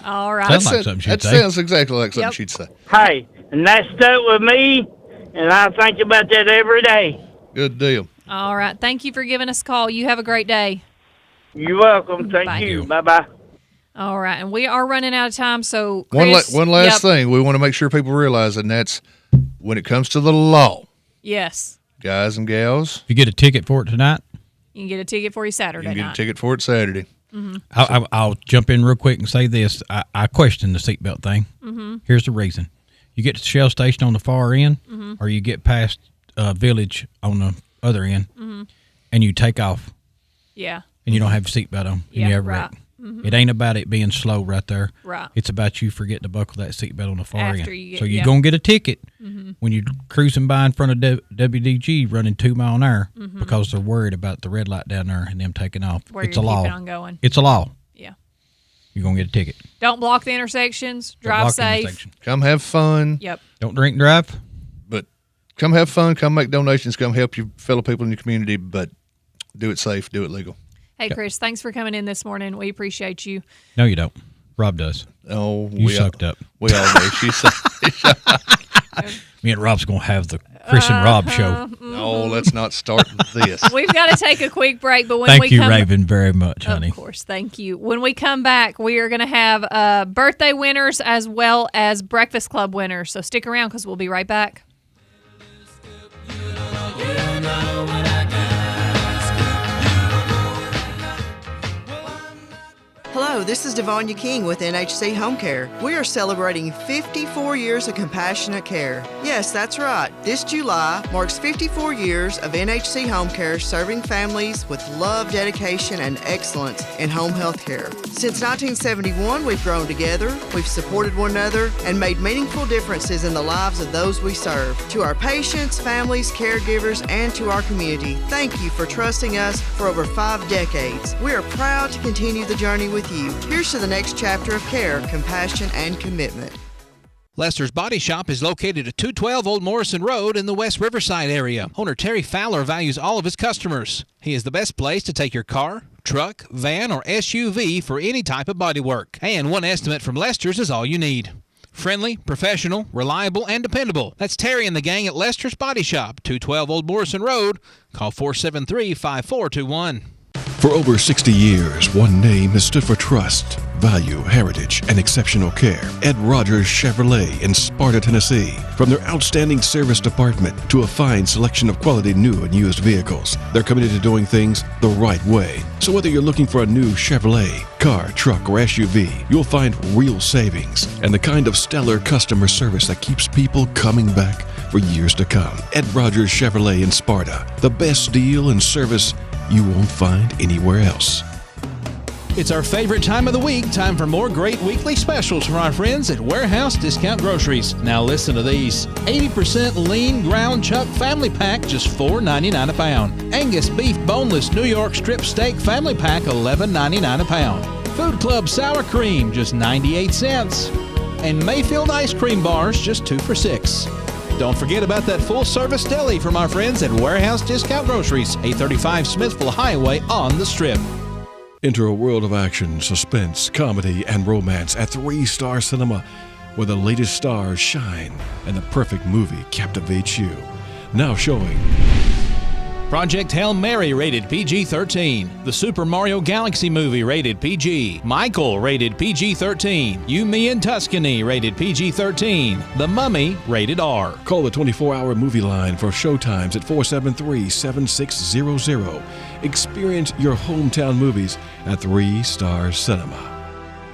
All right. Sounds like something she'd say. Sounds exactly like something she'd say. Hey, and that stuck with me, and I think about that every day. Good deal. All right. Thank you for giving us a call. You have a great day. You're welcome. Thank you. Bye-bye. All right. And we are running out of time, so Chris, one last thing. We want to make sure people realize, and that's when it comes to the law. Yes. Guys and gals. If you get a ticket for it tonight, you can get a ticket for you Saturday night. You can get a ticket for it Saturday. Mm-hmm. I'll jump in real quick and say this. I question the seatbelt thing. Mm-hmm. Here's the reason. You get to the Shell station on the far end, or you get past Village on the other end, and you take off. Yeah. And you don't have a seatbelt on. Yeah, and you have right. wreck. It ain't about it being slow right there. Right. It's about you forgetting to buckle that seatbelt on the far After end. you get, so you're going to get a ticket, when you're cruising by in front of WDG running 2 mile an hour because they're worried about the red light down there and them taking off. Where It's you're a law. keeping on going. It's a law. Yeah. You're going to get a ticket. Don't block the intersections. Don't Drive block the safe. intersection. Come have fun. Yep. Don't drink and drive. But come have fun. Come make donations. Come help your fellow people in your community. But do it safe. Do it legal. Hey, Chris, thanks for coming in this morning. We appreciate you. No, you don't. Rob does. Oh, You sucked up. We all do. She sucked. Me and Rob's going to have the Chris and Rob show. No, let's not start this. We've got to take a quick break, but when Thank we you, come Raven, very much, honey. Of course, thank you. When we come back, we are going to have birthday winners as well as Breakfast Club winners. So stick around because we'll be right back. Hello, this is Devanya King with NHC Home Care. We are celebrating 54 years of compassionate care. Yes, that's right. This July marks 54 years of NHC Home Care serving families with love, dedication, and excellence in home health care. Since 1971, we've grown together, we've supported one another, and made meaningful differences in the lives of those we serve. To our patients, families, caregivers, and to our community, thank you for trusting us for over 5 decades. We are proud to continue the journey with you. Here's to the next chapter of care, compassion, and commitment. Lester's Body Shop is located at 212 Old Morrison Road in the West Riverside area. Owner Terry Fowler values all of his customers. He is the best place to take your car, truck, van, or SUV for any type of body work. And one estimate from Lester's is all you need. Friendly, professional, reliable, and dependable. That's Terry and the gang at Lester's Body Shop, 212 Old Morrison Road. Call 473-5421. For over 60 years, one name has stood for trust, value, heritage, and exceptional care. Ed Rogers Chevrolet in Sparta, Tennessee. From their outstanding service department to a fine selection of quality new and used vehicles, they're committed to doing things the right way. So whether you're looking for a new Chevrolet, car, truck, or SUV, you'll find real savings and the kind of stellar customer service that keeps people coming back for years to come. Ed Rogers Chevrolet in Sparta. The best deal and service you won't find anywhere else. It's our favorite time of the week. Time for more great weekly specials from our friends at Warehouse Discount Groceries. Now listen to these. 80% lean ground chuck family pack, just $4.99 a pound. Angus beef boneless New York strip steak family pack, $11.99 a pound. Food Club sour cream, just 98 cents. And Mayfield ice cream bars, just 2 for $6. Don't forget about that full-service deli from our friends at Warehouse Discount Groceries, 835 Smithville Highway on the Strip. Enter a world of action, suspense, comedy, and romance at 3-Star Cinema, where the latest stars shine and the perfect movie captivates you. Now showing Project Hail Mary, rated PG-13. The Super Mario Galaxy movie, rated PG. Michael, rated PG-13. You, Me, and Tuscany, rated PG-13. The Mummy, rated R. Call the 24-hour movie line for showtimes at 473-7600. Experience your hometown movies at 3-Star Cinema.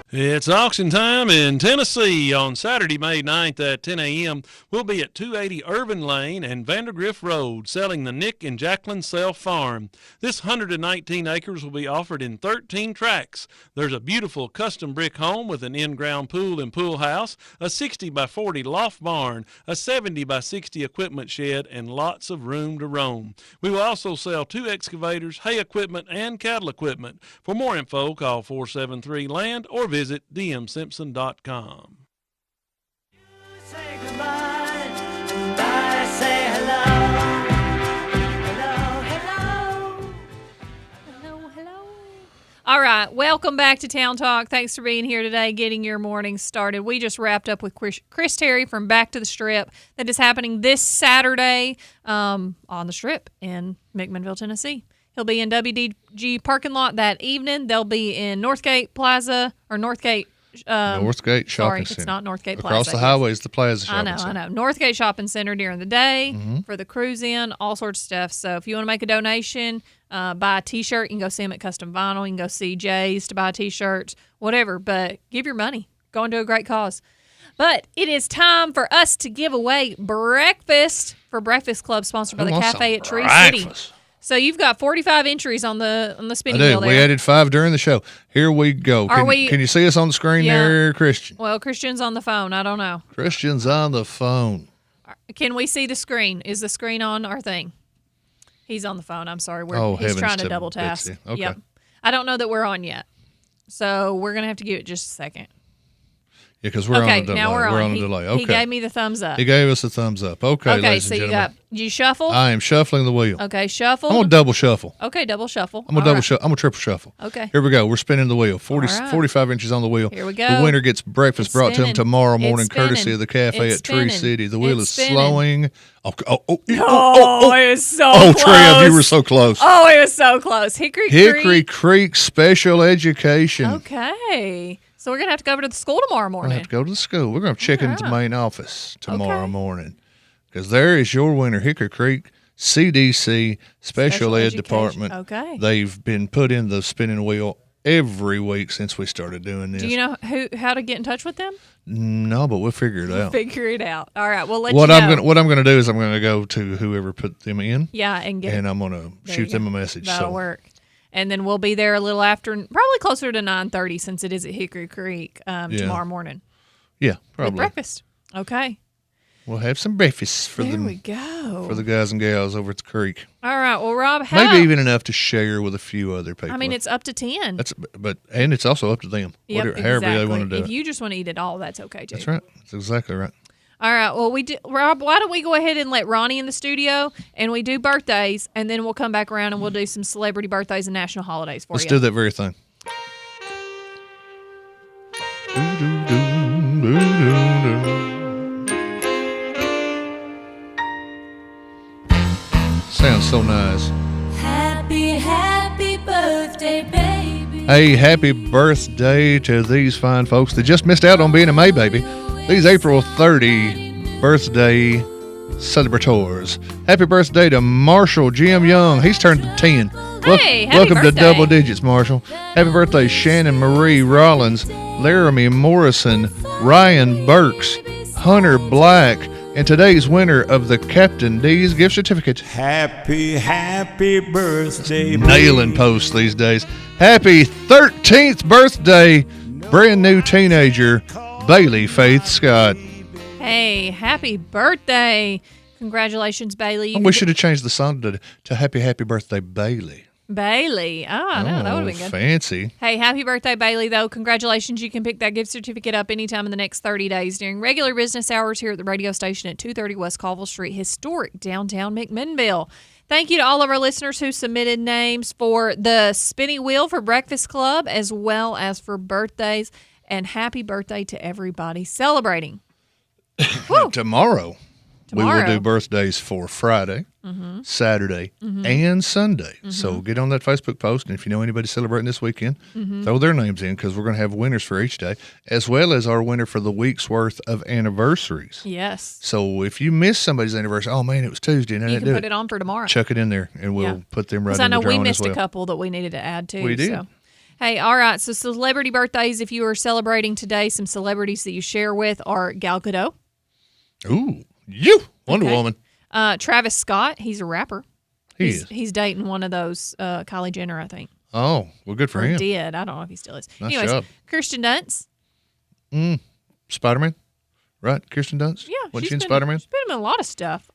It's auction time in Tennessee on Saturday, May 9th at 10 a.m. We'll be at 280 Irvin Lane and Vandergrift Road selling the Nick and Jacqueline Self Farm. This 119 acres will be offered in 13 tracts. There's a beautiful custom brick home with an in-ground pool and pool house, a 60 by 40 loft barn, a 70 by 60 equipment shed, and lots of room to roam. We will also sell 2 excavators, hay equipment, and cattle equipment. For more info, call 473-LAND or visit dmsimpson.com. Say goodbye, goodbye, say hello. Hello. All right, welcome back to Town Talk. Thanks for being here today, getting your morning started. We just wrapped up with Chris Terry from Back to the Strip. That is happening this Saturday on the Strip in McMinnville, Tennessee. He'll be in WDG parking lot that evening. They'll be in Northgate Plaza or Northgate. Northgate Shopping Center. It's not Northgate Plaza. Across the highway is the Plaza Shopping I Center. know. Northgate Shopping Center during the day for the cruise in, all sorts of stuff. So if you want to make a donation, buy a T-shirt, you can go see them at Custom Vinyl. You can go see Jay's to buy T-shirts, whatever. But give your money. Go and do a great cause. But it is time for us to give away breakfast for Breakfast Club, sponsored by the Cafe at Tree City. So you've got 45 entries on the spinning wheel there. We added 5 during the show. Here we go. Can you see us on the screen there, Christian? Well, Christian's on the phone. I don't know. Christian's on the phone. Can we see the screen? Is the screen on our thing? He's on the phone. I'm sorry. Oh, he's heavens trying to to double task. Betsy. Okay. Yep. I don't know that we're on yet. So we're going to have to give it just a second. Yeah, because we're on a delay. Now we're on. a delay. Okay. He gave me the thumbs up. He gave us a thumbs up. Okay, ladies so and you gentlemen. you shuffle? I am shuffling the wheel. Okay, shuffle. I'm going to double shuffle. Okay, double shuffle. I'm going to triple shuffle. Okay. Here we go. We're spinning the wheel. 40, All right. 45 inches on the wheel. Here we go. The winner gets breakfast It's brought to spinning. him tomorrow morning, It's spinning. courtesy of the cafe It's at Tree spinning. City. The wheel It's is spinning. slowing. It was so Oh, close. Trev, you were so close. Oh, it was so close. Hickory Creek Special Education. Okay. So we're going to have to go over to the school tomorrow We're going morning. to have to go to the school. We're going to check into the main office tomorrow morning. Because there is your winner, Hickory Creek CDC Special Ed Education. Department. Okay. They've been put in the spinning wheel every week since we started doing this. Do you know how to get in touch with them? No, but we'll figure it out. Figure it out. All right. We'll let What you know. I'm gonna do is I'm gonna go to whoever put them in. Yeah, and get. And I'm gonna There shoot you them go. a message. That'll so work. And then we'll be there a little after, probably closer to 9:30 since it is at Hickory Creek tomorrow morning. Yeah, With probably. breakfast. Okay. We'll have some breakfast for There them. we go. For the guys and gals over at the creek. All right. Well, Rob, Maybe even enough to share with a few other people. I mean, it's up to 10. And it's also up to them. Yep, However they exactly. want to do If it. you just want to eat it all, that's okay, too. That's right. That's exactly right. All right. Well, Rob, why don't we go ahead and let Ronnie in the studio and we do birthdays, and then we'll come back around and we'll do some celebrity birthdays and national holidays for Let's you. do that very thing. Sounds so nice. Happy birthday, baby. Hey, happy birthday to these fine folks that just missed out on being a May baby. These April 30 birthday celebrators. Happy birthday to Marshall Jim Young. He's turned 10. Hey, happy welcome to birthday. double digits, Marshall. Happy birthday, Shannon Marie Rollins, Laramie Morrison, Ryan Burks, Hunter Black, and today's winner of the Captain D's gift certificate. Happy birthday, Nailing posts these days. Happy 13th birthday, brand new teenager, Bailey Faith Scott. Hey, happy birthday. Congratulations, Bailey. We should have changed the song to Happy Birthday, Bailey. Bailey. Oh, no, that would have been good. Fancy. Hey, happy birthday, Bailey, though. Congratulations. You can pick that gift certificate up anytime in the next 30 days during regular business hours here at the radio station at 230 West Colville Street, historic downtown McMinnville. Thank you to all of our listeners who submitted names for the spinning wheel for Breakfast Club as well as for birthdays. And happy birthday to everybody celebrating. Tomorrow, we will Tomorrow. do birthdays for Friday, Saturday, and Sunday. So get on that Facebook post, and if you know anybody celebrating this weekend, throw their names in because we're going to have winners for each day, as well as our winner for the week's worth of anniversaries. Yes. So if you miss somebody's anniversary, oh man, it was Tuesday, and I You didn't can do put it on for tomorrow. Chuck it in there, and we'll Yeah. put them right Because in I know the we drawing missed as well. a couple that we needed to add too. We did. So. Hey, all right. So celebrity birthdays, if you are celebrating today, some celebrities that you share with are Gal Gadot. Ooh, you Wonder Okay. Woman. Travis Scott, he's a rapper. He He's is. He's dating one of those Kylie Jenner, I think. Oh, well, good for Or him. did. I don't know if he still is. Nice Anyways, job. Kirsten Dunst. Spider-Man, right? Kirsten Dunst. Yeah, Wasn't she's she in been- Spider-Man? She's been in a lot of stuff.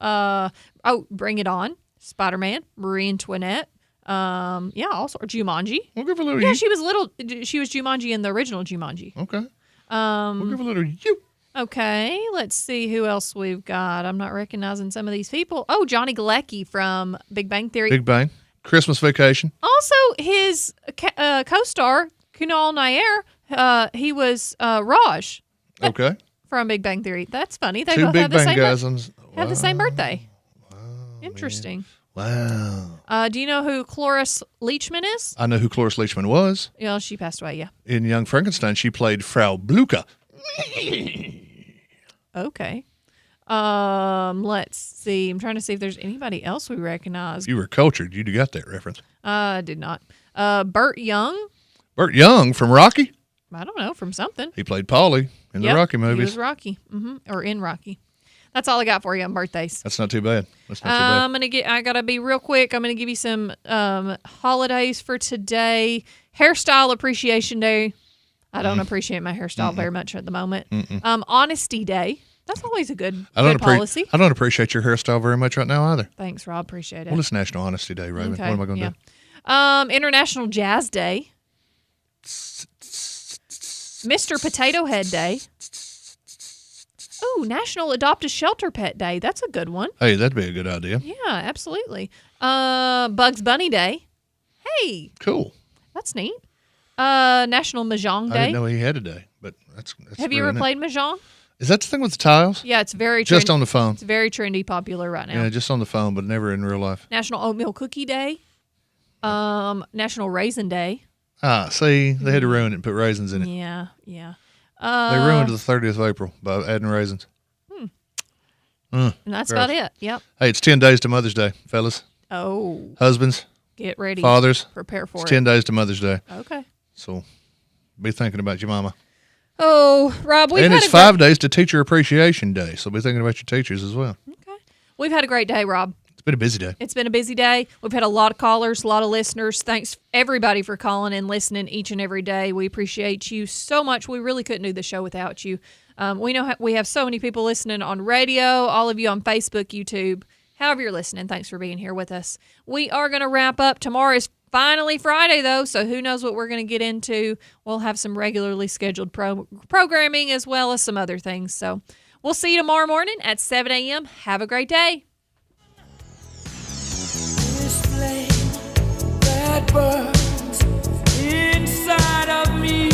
Bring It On, Spider-Man, Marie Antoinette. Also Jumanji. We'll give a little. Yeah, you. she was little. She was Jumanji in the original Jumanji. Okay. We'll give a little you. Okay, let's see who else we've got. I'm not recognizing some of these people. Oh, Johnny Galecki from Big Bang Theory. Big Bang. Christmas Vacation. Also, his co-star Kunal Nair. He was Raj Okay. from Big Bang Theory. That's funny. They Two both Big have the Bang same guys. have the same birthday. Interesting. Wow. Do you know who Cloris Leachman is? I know who Cloris Leachman was. Yeah, she passed away. Yeah. In Young Frankenstein, she played Frau Blucher. Okay. Let's see. I'm trying to see if there's anybody else we recognize. If you were cultured, you'd have got that reference. Did not. Burt Young. Burt Young from Rocky. I don't know, from something. He played Paulie in the Yep, Rocky He movies. was Rocky. Or in Rocky. That's all I got for you on birthdays. That's not too bad. That's not too bad. I gotta be real quick. I'm gonna give you some holidays for today. Hairstyle Appreciation Day. I don't appreciate my hairstyle very much at the moment. Honesty Day. That's always a good I policy. I don't appreciate your hairstyle very much right now either. Thanks, Rob. Appreciate it. Well, it's National Honesty Day, Raven. Okay, What am I going to do? International Jazz Day. Mr. Potato Head Day. Oh, National Adopt a Shelter Pet Day. That's a good one. Hey, that'd be a good idea. Yeah, absolutely. Bugs Bunny Day. Hey. Cool. That's neat. National Mahjong Day. I didn't know he had a day, but that's Have you ever played Mahjong? Is that the thing with the tiles? Yeah, it's very Just on the phone. It's very trendy, popular right now. Yeah, just on the phone, but never in real life. National Oatmeal Cookie Day. National Raisin Day. Ah, see, they had to ruin it and put raisins in it. Yeah, yeah. They ruined the 30th of April by adding raisins. And that's gross. about it. Yep. Hey, it's 10 days to Mother's Day, fellas. Oh. Husbands. Get ready. Fathers. Prepare for it's it. 10 days to Mother's Day. Okay. So be thinking about your mama. Oh, Rob, And it's 5 days to Teacher Appreciation Day, so be thinking about your teachers as well. We've had a great day, Rob. It's been a busy day. It's been a busy day. We've had a lot of callers, a lot of listeners. Thanks, everybody, for calling and listening each and every day. We appreciate you so much. We really couldn't do the show without you. We know we have so many people listening on radio, all of you on Facebook, YouTube, however you're listening. Thanks for being here with us. We are going to wrap up. Tomorrow is finally Friday, though, so who knows what we're going to get into. We'll have some regularly scheduled programming as well as some other things. So we'll see you tomorrow morning at 7 a.m. Have a great day. That burns inside of me.